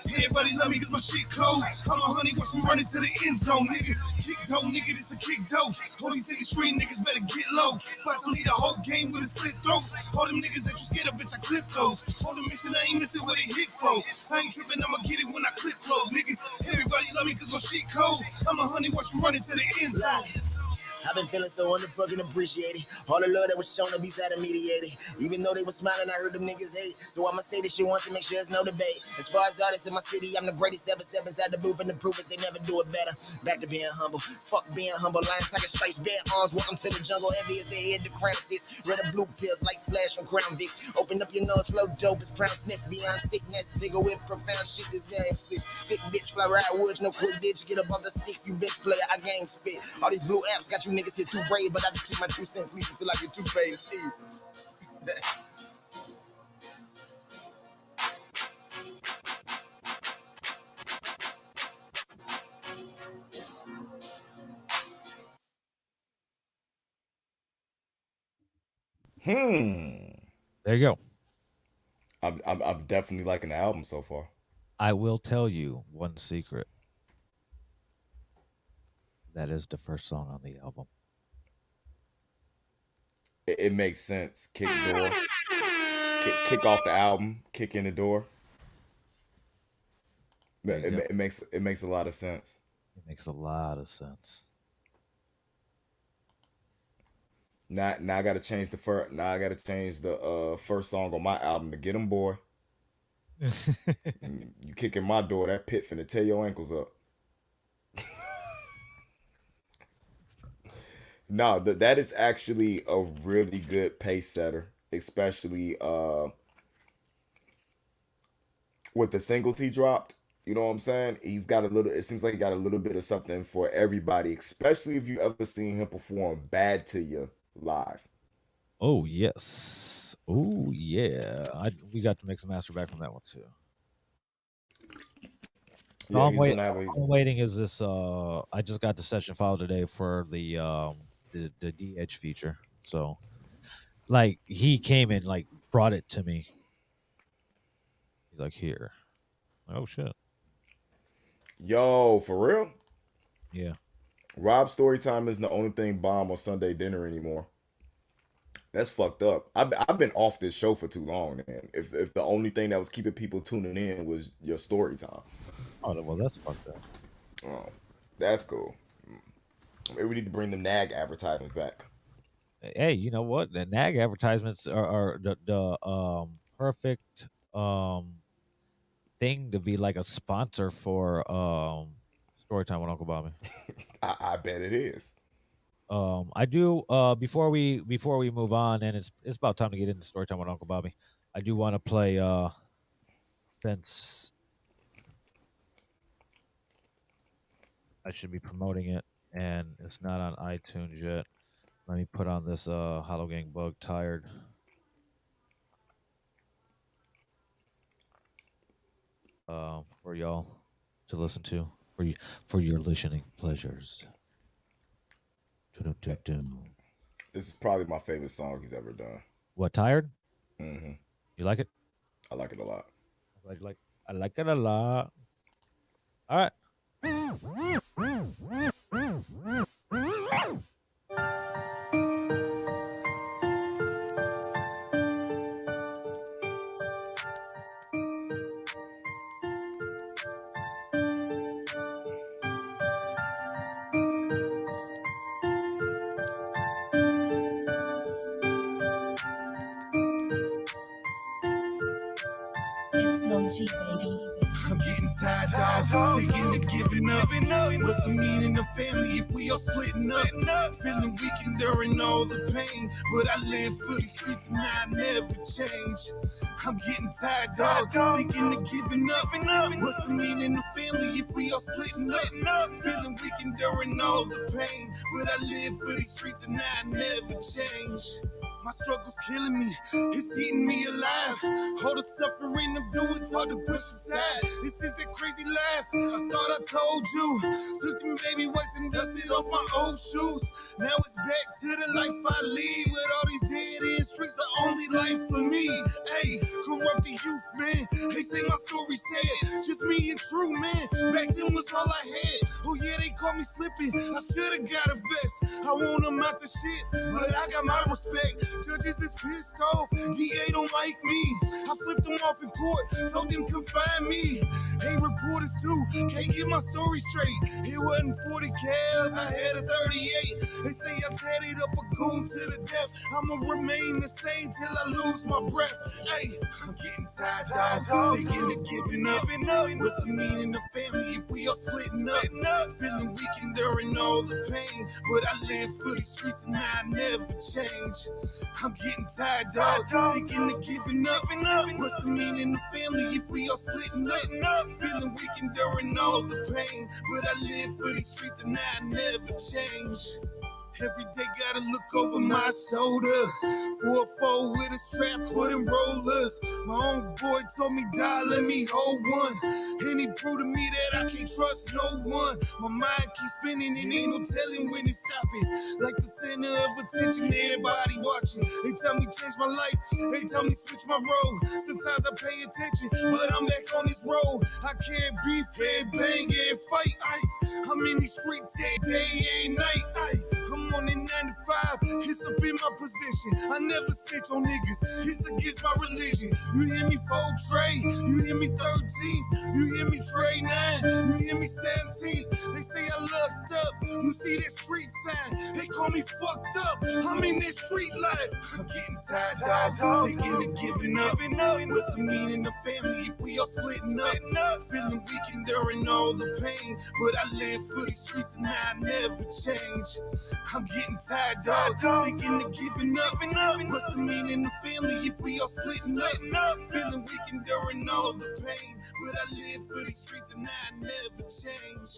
Everybody love me cause my shit cold. I'm a honey, watch me running to the end zone, nigga. Kick dough, nigga, this a kick dough. All these in the street niggas better get low. About to lead a whole game with a slit throat. All them niggas that you scared of, bitch, I clip those. On the mission, I ain't missing where they hit from. I ain't tripping, I'ma get it when I clip low, nigga. Everybody love me cause my shit cold. I'm a honey, watch me running to the end zone. I've been feeling so underfucking appreciated. All the love that was shown to be side mediated. Even though they was smiling, I heard them niggas hate. So I'ma say this shit once to make sure there's no debate. As far as artists in my city, I'm the greatest ever. Step inside the booth and the proof is they never do it better. Back to being humble. Fuck being humble. Lion, tiger, stripes, bare arms. Welcome to the jungle. Heavy as the head, the crown sits. Red or blue pills like Flash from Crown Vic. Open up your nose, flow dope as Proud Sniff. Beyond sickness, bigger with profound shit. This damn shit. Thick bitch, fly ride woods, no quick ditch. Get up off the sticks, you bitch player. I game spit. All these blue apps got you niggas here too brave, but I just keep my 2 cents, least until I get too paid to seize. There you go. I'm definitely liking the album so far. I will tell you one secret. That is the first song on the album. It makes sense. Kick door. Kick off the album. Kick in the door. It makes a lot of sense. It makes a lot of sense. Now I gotta change the first. Now I gotta change the first song on my album to Get 'Em Boy. You kick in my door, that pit finna tear your ankles up. No, that is actually a really good pace setter, especially with the singles he dropped. You know what I'm saying? He's got a little. It seems like he got a little bit of something for everybody, especially if you ever seen him perform "Bad to You" live. Oh yes. Oh yeah. We got to make some master back from that one too. Yeah, I'm he's waiting. gonna have I'm waiting. Is this? I just got the session file today for the D Edge feature. So, like, he came and like brought it to me. He's like, here. Oh shit. Yo, for real? Yeah. Rob's story time isn't the only thing bomb on Sunday dinner anymore. That's fucked up. I've been off this show for too long, man. If the only thing that was keeping people tuning in was your story time. Oh well, that's fucked up. Oh, that's cool. Maybe we need to bring the NAG advertisements back. Hey, you know what? The NAG advertisements are the perfect thing to be like a sponsor for Storytime with Uncle Bobby. I bet it is. I do before we move on, and it's about time to get into Storytime with Uncle Bobby. I do want to play since I should be promoting it and it's not on iTunes yet. Let me put on this Hollow Gang Bug Tired. For y'all to listen to for your listening pleasures. This is probably my favorite song he's ever done. What, Tired? Mm-hmm. You like it? I like it a lot. I like it a lot. All right. I'm getting tired, dog. Thinking of giving up. What's the meaning of family if we all splitting up? Feeling weak, enduring all the pain. But I live for the streets and I never change. I'm getting tired, dog. Thinking of giving up. What's the meaning of family if we all splitting up? Feeling weak, enduring all the pain. But I live for the streets and I never change. My struggle's killing me, it's eating me alive. All the suffering I'm doing is hard to push aside. This is that crazy life, I thought I told you. Took them baby wipes and dusted off my old shoes. Now it's back to the life I lead. With all these dead end streets, the only life for me. Hey, corrupted youth, man. They say my story sad, just me and true, man. Back then was all I had. Oh yeah, they caught me slipping. I should've got a vest. I want them out the shit, but I got my respect. Judges is pissed off, DA don't like me. I flipped them off in court, told them confine me. Hey, reporters too, can't get my story straight. It wasn't 40 cals, I had a 38. They say I tatted up a goon to the death. I'ma remain the same till I lose my breath. Hey, I'm getting tired, dog. Thinking of giving up. What's the meaning of family if we all splitting up? Feeling weak, enduring all the pain. But I live for the streets and I never change. I'm getting tired, dog. Thinking of giving up. What's the meaning of family if we all splitting up? Feeling weak, enduring all the pain. But I live for the streets and I never change. Every day gotta look over my shoulder. 4-4 with a strap, hood and rollers. My own boy told me, die, let me hold one. And he proved to me that I can't trust no one. My mind keeps spinning and ain't no telling when it's stopping. Like the center of attention, everybody watching. They tell me change my life, they tell me switch my road. Sometimes I pay attention, but I'm back on this road. I can't beef, head bang, and fight. I'm in these streets every day, every night. I'm on the 9 to 5, it's up in my position. I never snitch on niggas, it's against my religion. You hear me 4 Trey, you hear me 13th, you hear me Trey 9, you hear me 17th. They say I lucked up, you see that street sign, they call me fucked up. I'm in this street life, I'm getting tired, dog. Thinking of giving up. What's the meaning of family if we all splitting up? Feeling weak, enduring all the pain, but I live for the streets and I never change. I'm getting tired, dog. Thinking of giving up. What's the meaning of family if we all splitting up? Feeling weak, enduring all the pain, but I live for the streets and I never change.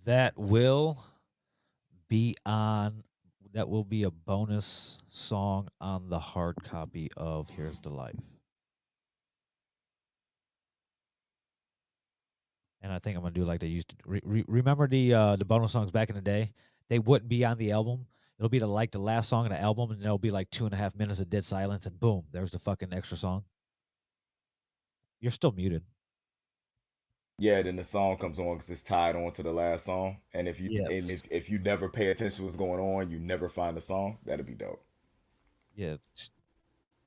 That will be on. That will be a bonus song on the hard copy of "Here's the Life." And I think I'm gonna do like they used to. Remember the bonus songs back in the day? They wouldn't be on the album. It'll be the last song of the album, and there'll be like 2.5 minutes of dead silence, and boom, there's the fucking extra song. You're still muted. Yeah, then the song comes on because it's tied on to the last song. And if you and Yes. if you never pay attention to what's going on, you never find the song. That'd be dope. Yeah.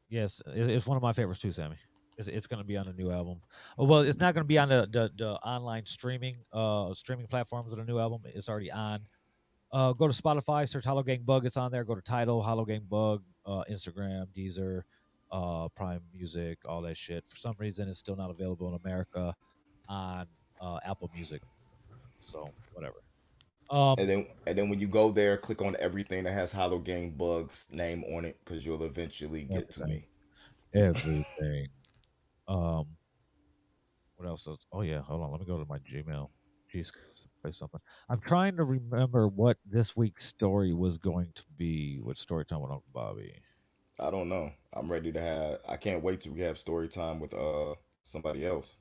Yes, it's one of my favorites too, Sammy. It's going to be on the new album. Oh, well, it's not going to be on the online streaming platforms of the new album. It's already on. Go to Spotify, search Hollow Gang Bug. It's on there. Go to Tidal, Hollow Gang Bug, Instagram, Deezer, Prime Music, all that shit. For some reason, it's still not available in America on Apple Music. So whatever. And then when you go there, click on everything that has Hollow Gang Bugs name on it because you'll eventually get to me. Everything. What else? Oh yeah, hold on. Let me go to my Gmail. Jeez, play something. I'm trying to remember what this week's story was going to be with Storytime with Uncle Bobby. I don't know. I'm ready to have. I can't wait till we have story time with somebody else.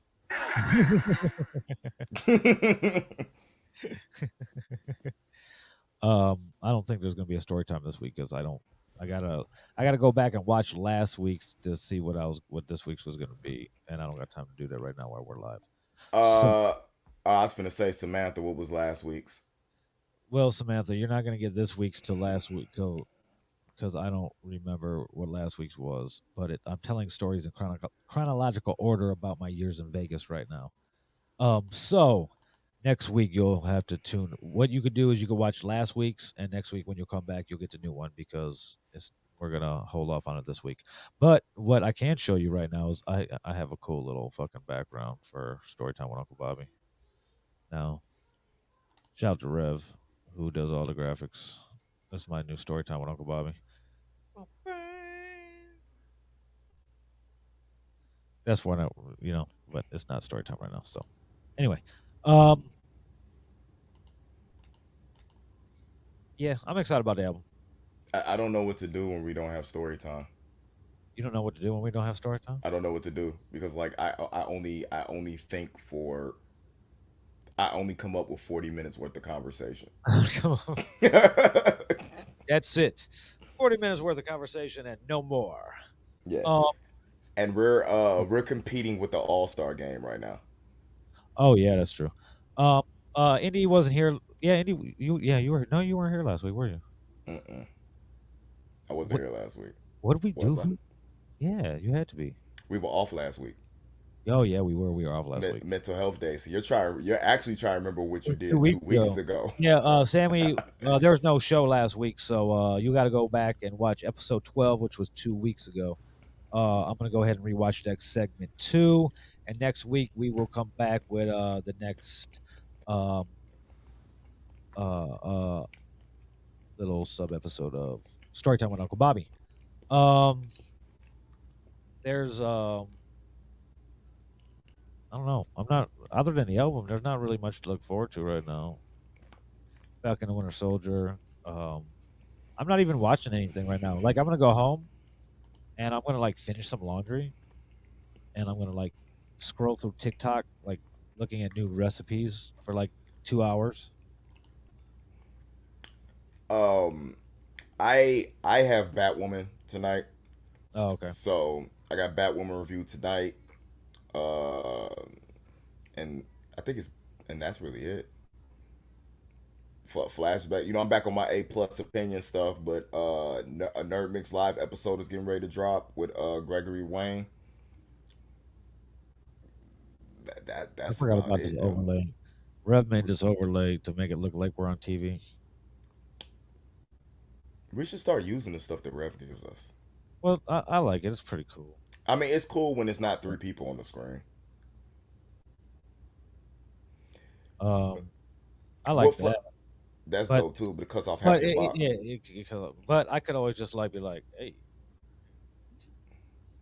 I don't think there's going to be a story time this week because I don't. I gotta go back and watch last week's to see what this week's was going to be, and I don't got time to do that right now while we're live. I was gonna say Samantha. What was last week's? Well, Samantha, you're not going to get this week's till last week because I don't remember what last week's was. But I'm telling stories in chronological order about my years in Vegas right now. So next week you'll have to tune. What you could do is you could watch last week's, and next week when you come back, you'll get the new one because we're gonna hold off on it this week. But what I can show you right now is I have a cool little fucking background for Storytime with Uncle Bobby. Now, shout out to Rev, who does all the graphics. This is my new Storytime with Uncle Bobby. That's for now, but it's not Storytime right now. So, anyway, yeah, I'm excited about the album. I don't know what to do when we don't have story time. You don't know what to do when we don't have story time? I don't know what to do because like I only think for I only come up with 40 minutes worth of conversation. Come on. That's it. 40 minutes worth of conversation and no more. Yeah. and we're competing with the All Star game right now. Oh yeah, that's true. Um, Indy wasn't here. Yeah, Indy, you were. No, you weren't here last week, were you? Mm-mm. I wasn't What here last week. What did we do? Was I? Yeah, you had to be. We were off last week. Oh yeah, we were. We were off last week. Mental health day. So you're actually trying to remember what It you was 2 did two weeks weeks ago. ago. Yeah, Sammy, there was no show last week, so you got to go back and watch episode 12, which was 2 weeks ago. I'm gonna go ahead and rewatch that segment 2, and next week we will come back with the next um, uh, uh, little sub episode of Storytime with Uncle Bobby. Um, there's I don't know. I'm not other than the album. There's not really much to look forward to right now. Falcon and Winter Soldier. Um, I'm not even watching anything right now. Like I'm gonna go home and I'm gonna like finish some laundry and I'm gonna like scroll through TikTok, like looking at new recipes for like 2 hours. Um, I have Batwoman tonight, Oh, okay. so I got Batwoman review tonight. Uh, and I think it's and that's really it. Flashback. I'm back on my A+ opinion stuff, but a Nerd Mix live episode is getting ready to drop with Gregory Wayne. I That's forgot about about this it, yo. overlay. Rev made this overlay to make it look like we're on TV. We should start using the stuff that Rev gives us. Well, I like it. It's pretty cool. I mean, it's cool when it's not 3 people on the screen. I like Well, that. that's But dope too, but it cuts off half your box. but I could always just like be like, hey,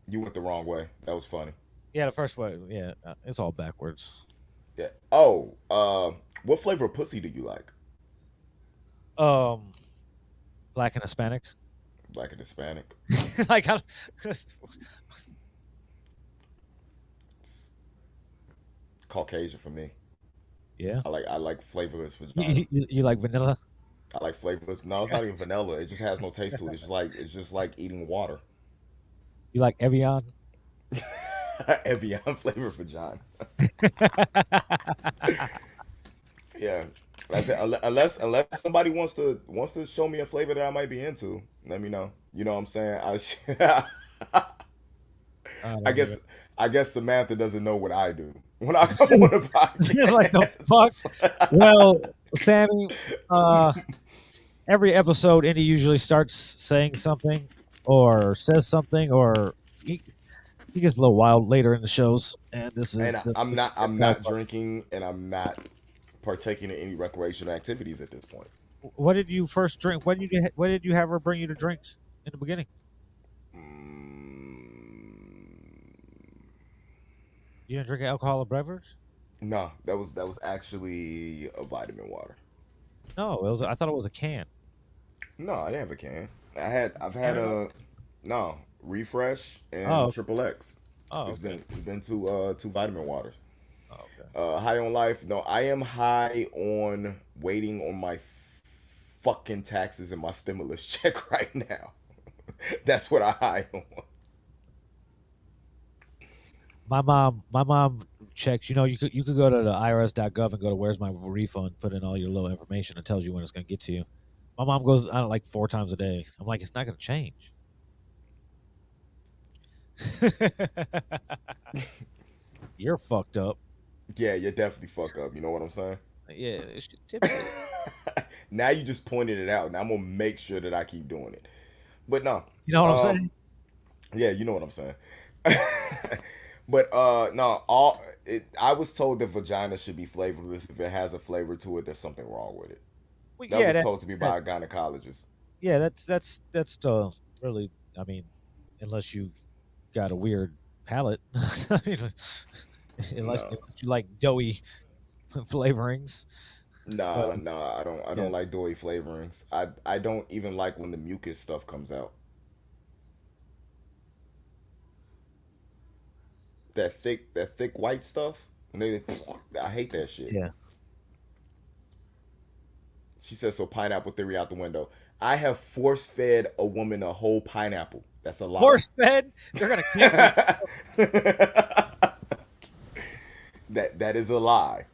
You went the wrong way. That was funny. yeah, the first way, yeah, it's all backwards. Yeah. Oh, what flavor of pussy do you like? Um, Black and Hispanic. Black and Hispanic. Like, I, Caucasian for me. yeah, I like flavorless vagina. you like vanilla? I like flavorless. No, it's not even vanilla. It just has no taste to it. It's just like eating water. You like Evian? Evian flavor vagina. Yeah. That's it. Unless somebody wants to show me a flavor that I might be into, let me know. You know what I'm saying? I I don't guess even. I guess Samantha doesn't know what I do when I come on the Like the fuck. podcast. Well, Sammy, uh, every episode, Indy usually starts saying something or says something, or he gets a little wild later in the shows. And this is And I'm not drinking, and I'm not partaking in any recreational activities at this point. What did you first drink? What did you have her bring you to drink in the beginning? You didn't drink alcohol or beverage? No, that was actually a vitamin water. No, it was. I thought it was a can. No, I didn't have a can. I've had Can a no refresh Oh, and triple X. oh, It's okay. been two vitamin waters. Oh, okay. High on life. No, I am high on waiting on my fucking taxes and my stimulus check right now. That's what I high on. My mom checks. You could go to the IRS.gov and go to where's my refund, put in all your little information. It tells you when it's going to get to you. My mom goes out like 4 times a day. I'm like, it's not going to change. You're fucked up. Yeah, you're definitely fuck up. You know what I'm saying? Yeah, it's typically. Now you just pointed it out. Now I'm gonna make sure that I keep doing it. But no, You know what I'm um, saying? yeah, you know what I'm saying. But no, I was told that vagina should be flavorless. If it has a flavor to it, there's something wrong with it. Well, That yeah, was that, told to me that by a gynecologist. yeah, that's the really. I mean, unless you got a weird palate. I mean, unless No, you like doughy flavorings. But nah, I yeah, don't like doughy flavorings. I don't even like when the mucus stuff comes out. That thick white stuff. When they, I hate that shit. yeah. She says so. Pineapple theory out the window. I have force fed a woman a whole pineapple. That's a lie. Horse fed? They're gonna cancel. That is a lie.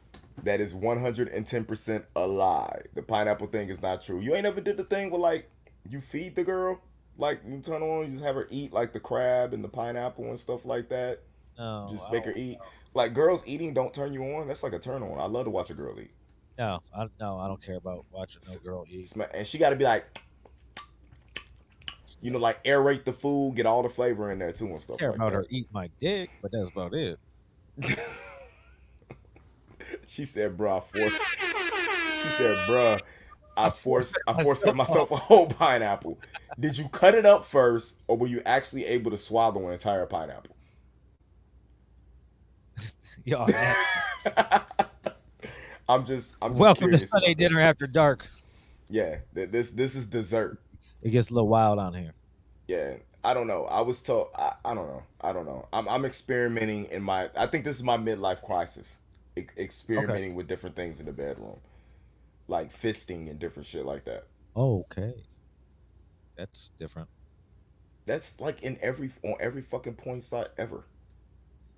That is 110% a lie. The pineapple thing is not true. You ain't ever did the thing where like you feed the girl, like you turn on, you just have her eat like the crab and the pineapple and stuff like that. No, Just I make her don't. eat. Like girls eating don't turn you on. That's like a turn on. I love to watch a girl eat. No, I don't care about watching no girl eat. And she got to be like, like aerate the food, get all the flavor in there too and I stuff care like about that. her eat my dick, but that's about it. She said, "Bruh, She said, "Bruh, I force fed myself a whole pineapple. Did you cut it up first, or were you actually able to swallow an entire pineapple?" Y'all, I'm just welcome to curious Sunday about that. dinner after dark. Yeah, this is dessert. It gets a little wild on here. Yeah, I don't know. I was told. I don't know. I don't know. I'm experimenting in my. I think this is my midlife crisis. Experimenting with different things in the bedroom, like fisting and different shit like that. Okay, that's different. That's like on every fucking porn site ever.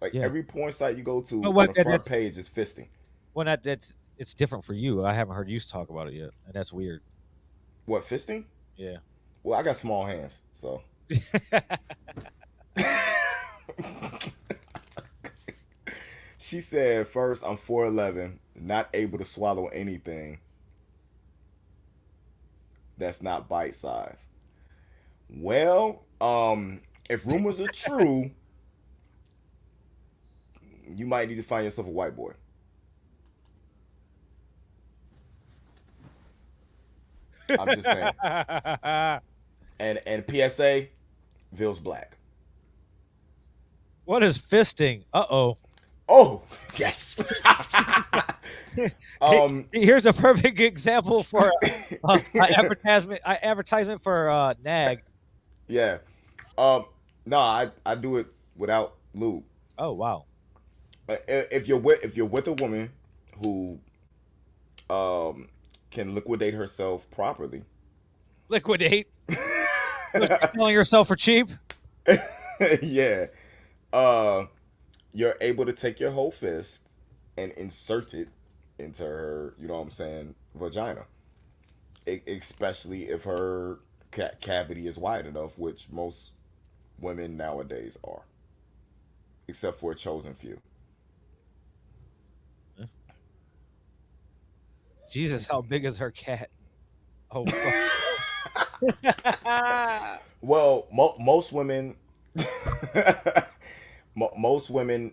Like Yeah. every porn site you go to But on the front that's page is fisting. when that's it's different for you. I haven't heard you talk about it yet, and that's weird. What, fisting? Yeah. Well, I got small hands, so. She said, first, I'm 4'11", not able to swallow anything that's not bite size. Well, if rumors are true, you might need to find yourself a white boy. I'm just saying. And PSA, Vill's black. What is fisting? Uh-oh. Oh, yes. Here's a perfect example for an advertisement for Nag. Yeah. No, I do it without lube. Oh wow. If you're with a woman who can liquidate herself properly. Liquidate. Selling yourself for cheap. Yeah. You're able to take your whole fist and insert it into her, you know what I'm saying, vagina. Especially if her cavity is wide enough, which most women nowadays are, except for a chosen few. Jesus, how big is her cat? Oh, Well, most women, most women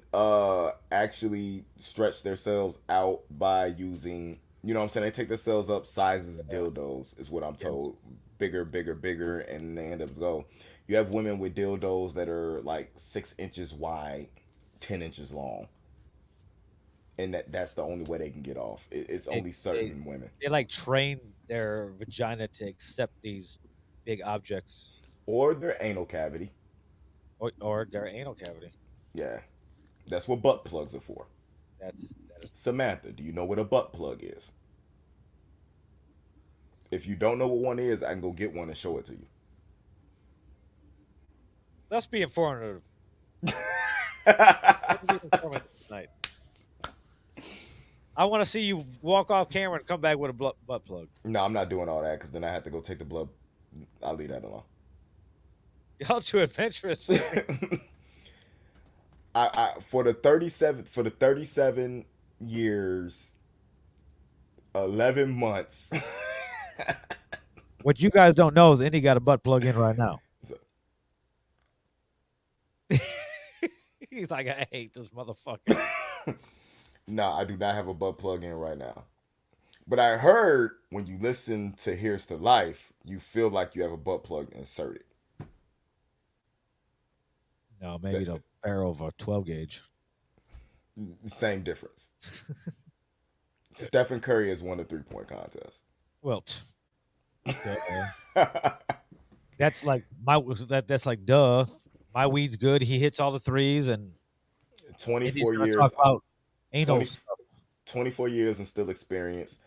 actually stretch themselves out by using, you know what I'm saying, they take themselves up sizes of dildos, is what I'm told. Bigger, bigger, bigger, and they end up go. You have women with dildos that are like 6 inches wide, 10 inches long. And that's the only way they can get off. It's only certain women. They like train their vagina to accept these big objects, Or their anal cavity. or their anal cavity. Yeah. That's what butt plugs are for. That is. Samantha, do you know what a butt plug is? If you don't know what one is, I can go get one and show it to you. Let's be informative. Let's be informative tonight. I want to see you walk off camera and come back with a butt plug. No, I'm not doing all that because then I have to go take the blood. I'll leave that alone. Y'all too adventurous. I for the 37 years, 11 months. What you guys don't know is Indy got a butt plug in right now. He's like, I hate this motherfucker. No, I do not have a butt plug in right now. But I heard when you listen to Here's to Life, you feel like you have a butt plug inserted. No, maybe the barrel of a 12 gauge. Same difference. Stephen Curry has won the 3-point contest. Well, that's like that's like duh. My weed's good. He hits all the threes, and 24 years. Talk about anal 24 years and still experience.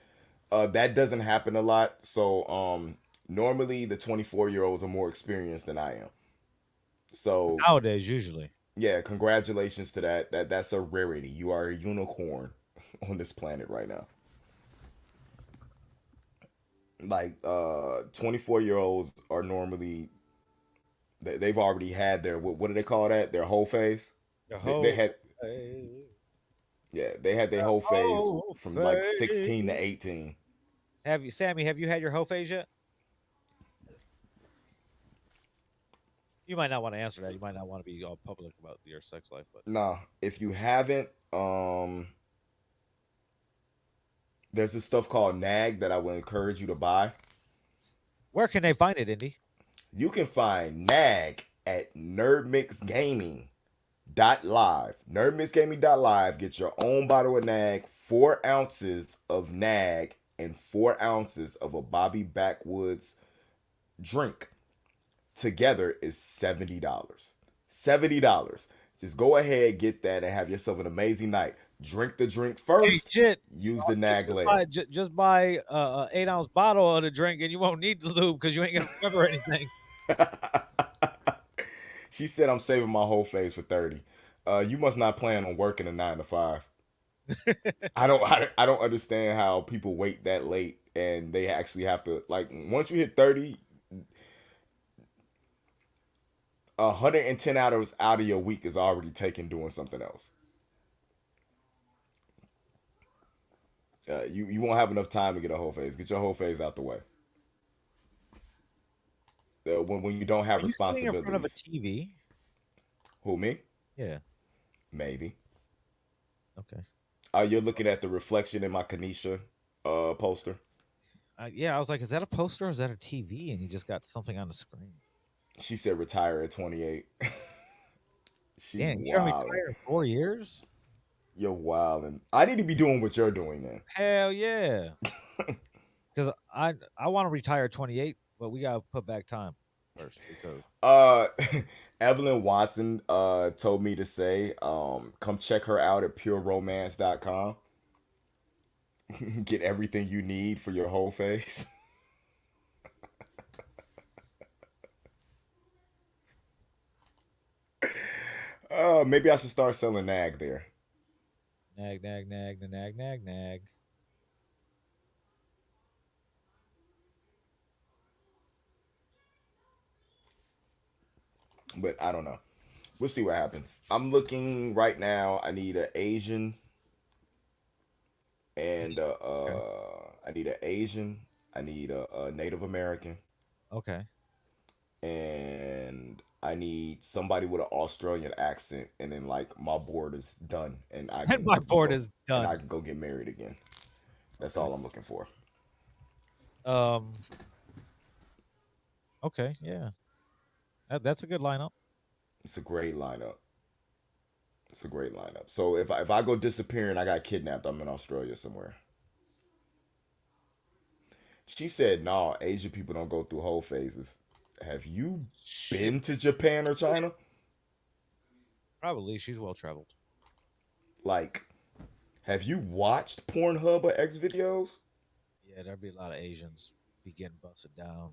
That doesn't happen a lot. So normally the 24-year-olds are more experienced than I am. So Nowadays, usually. yeah, congratulations to that. That's a rarity. You are a unicorn on this planet right now. Like 24-year-olds are normally they've already had their what do they call that? Their whole phase. The They whole had phase. yeah, they had their The whole phase whole from like 16 to phase. 18. Have you, Sammy? Have you had your whole phase yet? You might not want to answer that. You might not want to be all public about your sex life, but Nah, if you haven't, there's this stuff called NAG that I would encourage you to buy. where can they find it, Indy? You can find NAG at nerdmixgaming.live. Nerdmixgaming.live. Get your own bottle of NAG, 4 ounces of NAG, and 4 ounces of a Bobby Backwoods drink. Together is $70. $70. Just go ahead, get that, and have yourself an amazing night. Drink the drink Hey, first, shit. use the NAG Just later. buy, just buy a 8 ounce bottle of the drink, and you won't need the lube because you ain't gonna remember anything. She said I'm saving my whole face for 30. You must not plan on working a 9 to 5. I don't understand how people wait that late and they actually have to, like, once you hit 30, 110 hours out of your week is already taken doing something else. You won't have enough time to get a whole phase. Get your whole phase out the way. When you don't have Are you sitting in front of a responsibilities. TV? Who, me? Yeah. Maybe. Okay. You're looking at the reflection in my Kanisha poster. Yeah, I was like, is that a poster or is that a TV? And you just got something on the screen. She said retire at 28. She Damn, you're gonna wildin'. retire in 4 years? You're wildin'. I need to be doing what you're doing then. Hell yeah. Because I want to retire at 28, but we gotta put back time first because Evelyn Watson told me to say, come check her out at pureromance.com. Get everything you need for your whole face. Maybe I should start selling nag there. nag, nag, nag, nag, nag, nag, nag. But I don't know. We'll see what happens. I'm looking right now. I need an Asian and I need an Asian. I need a Native American, Okay. and I need somebody with an Australian accent. And then like my board is done, and I And can my board go, is and I done. can go get married again. That's Okay. all I'm looking for. Um. Okay. Yeah. That's a good lineup. It's a great lineup. It's a great lineup. So if I go disappearing, I got kidnapped. I'm in Australia somewhere. She said, "No, Asian people don't go through whole phases." Have you Shit. been to Japan or China? Probably she's well traveled. Like, have you watched Pornhub or X videos? Yeah, there'd be a lot of Asians be getting busted down.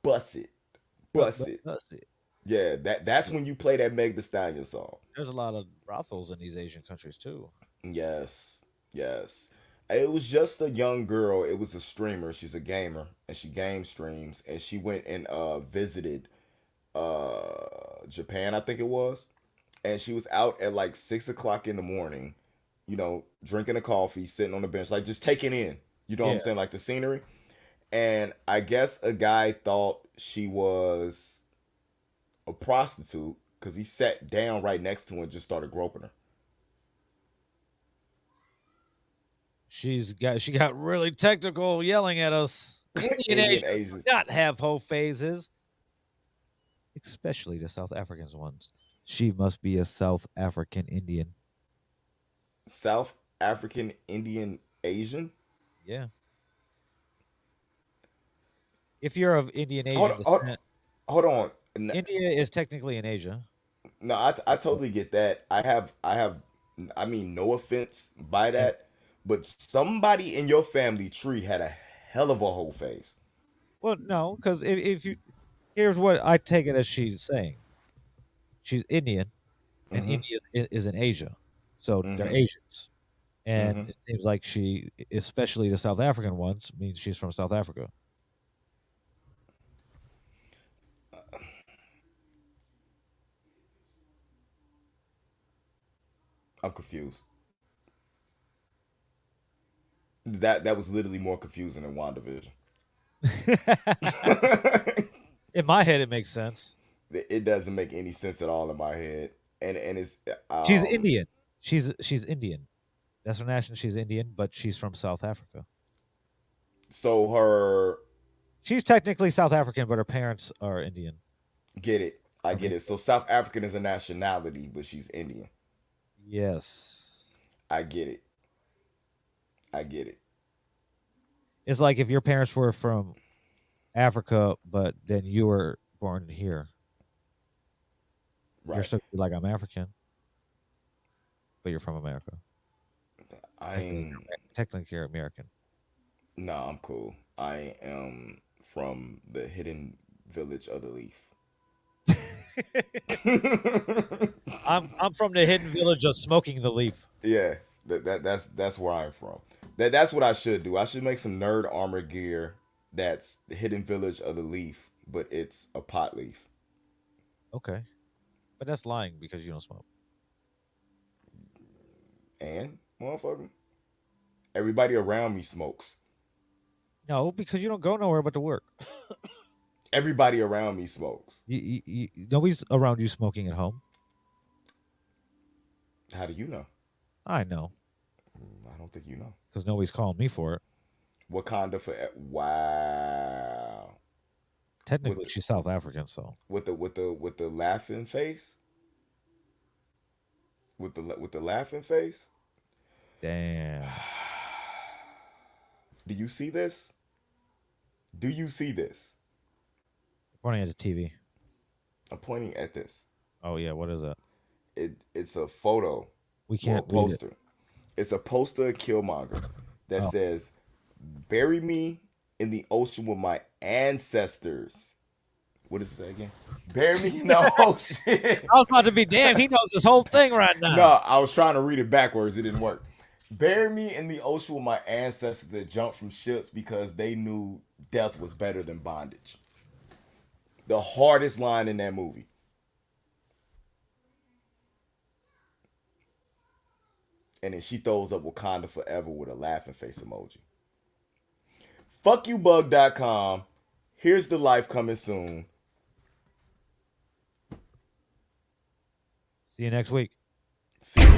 Bust it, bust it. That's it. Yeah, that's when you play that Meg Thee Stallion song. There's a lot of brothels in these Asian countries too. Yes, yes. It was just a young girl. It was a streamer. She's a gamer, and she game streams. And she went and visited Japan, I think it was. And she was out at like 6 o'clock in the morning, drinking a coffee, sitting on the bench, like just taking in. You know what I'm Yeah. saying, like the scenery. And I guess a guy thought she was a prostitute because he sat down right next to her and just started groping her. She got really technical yelling at us. Indian Indian Asians do Asians. not have whole phases, especially the South Africans ones. She must be a South African Indian. South African, Indian, Asian. Yeah. If you're of Indian Hold, Asian hold, descent, hold on. India is technically in Asia. No, I totally get that. I mean, no offense by Yeah. that, but somebody in your family tree had a hell of a whole face. Well, no, because if you Here's what I take it as she's saying. She's Indian, and Mm-hmm. India is in Asia, so they're Mm-hmm. Asians. And Mm-hmm. it seems like she, especially the South African ones, means she's from South Africa. I'm confused. That was literally more confusing than WandaVision. In my head, it makes sense. It doesn't make any sense at all in my head, and it's She's Indian. She's Indian. That's her national. She's Indian, but she's from South Africa. so her She's technically South African, but her parents are Indian. get it. I get Okay. it. So South African is a nationality, but she's Indian. Yes. I get it. I get it. It's like if your parents were from Africa, but then you were born here. You're Right. still like, I'm African, but you're from America. I'm Technically, you're American. Nah, I'm cool. I am from the hidden village of the leaf. I'm from the hidden village of Smoking the Leaf. Yeah, that's where I'm from. That's what I should do. I should make some nerd armor gear that's the hidden village of the leaf, but it's a pot leaf. Okay, but that's lying because you don't smoke. And motherfucker, everybody around me smokes. No, because you don't go nowhere but to work. Everybody around me smokes. Nobody's around you smoking at home. How do you know? I know I don't think you know. because nobody's calling me for it. Wakanda for wow. Technically, With she's South African, so with the laughing face. With the laughing face. damn. Do you see this? Do you see this? Pointing at the TV. I'm pointing at this. Oh yeah, what is that? It's a photo. We Well, a can't read it. poster. It's a poster of Killmonger that Oh. says, "Bury me in the ocean with my ancestors." What does it say again? Bury me in the ocean. I was about to be damn. He knows this whole thing right now. No, I was trying to read it backwards. It didn't work. Bury me in the ocean with my ancestors that jumped from ships because they knew death was better than bondage. The hardest line in that movie. And then she throws up Wakanda Forever with a laughing face emoji. Fuckyoubug.com. Here's the life coming soon. See you next week. See you.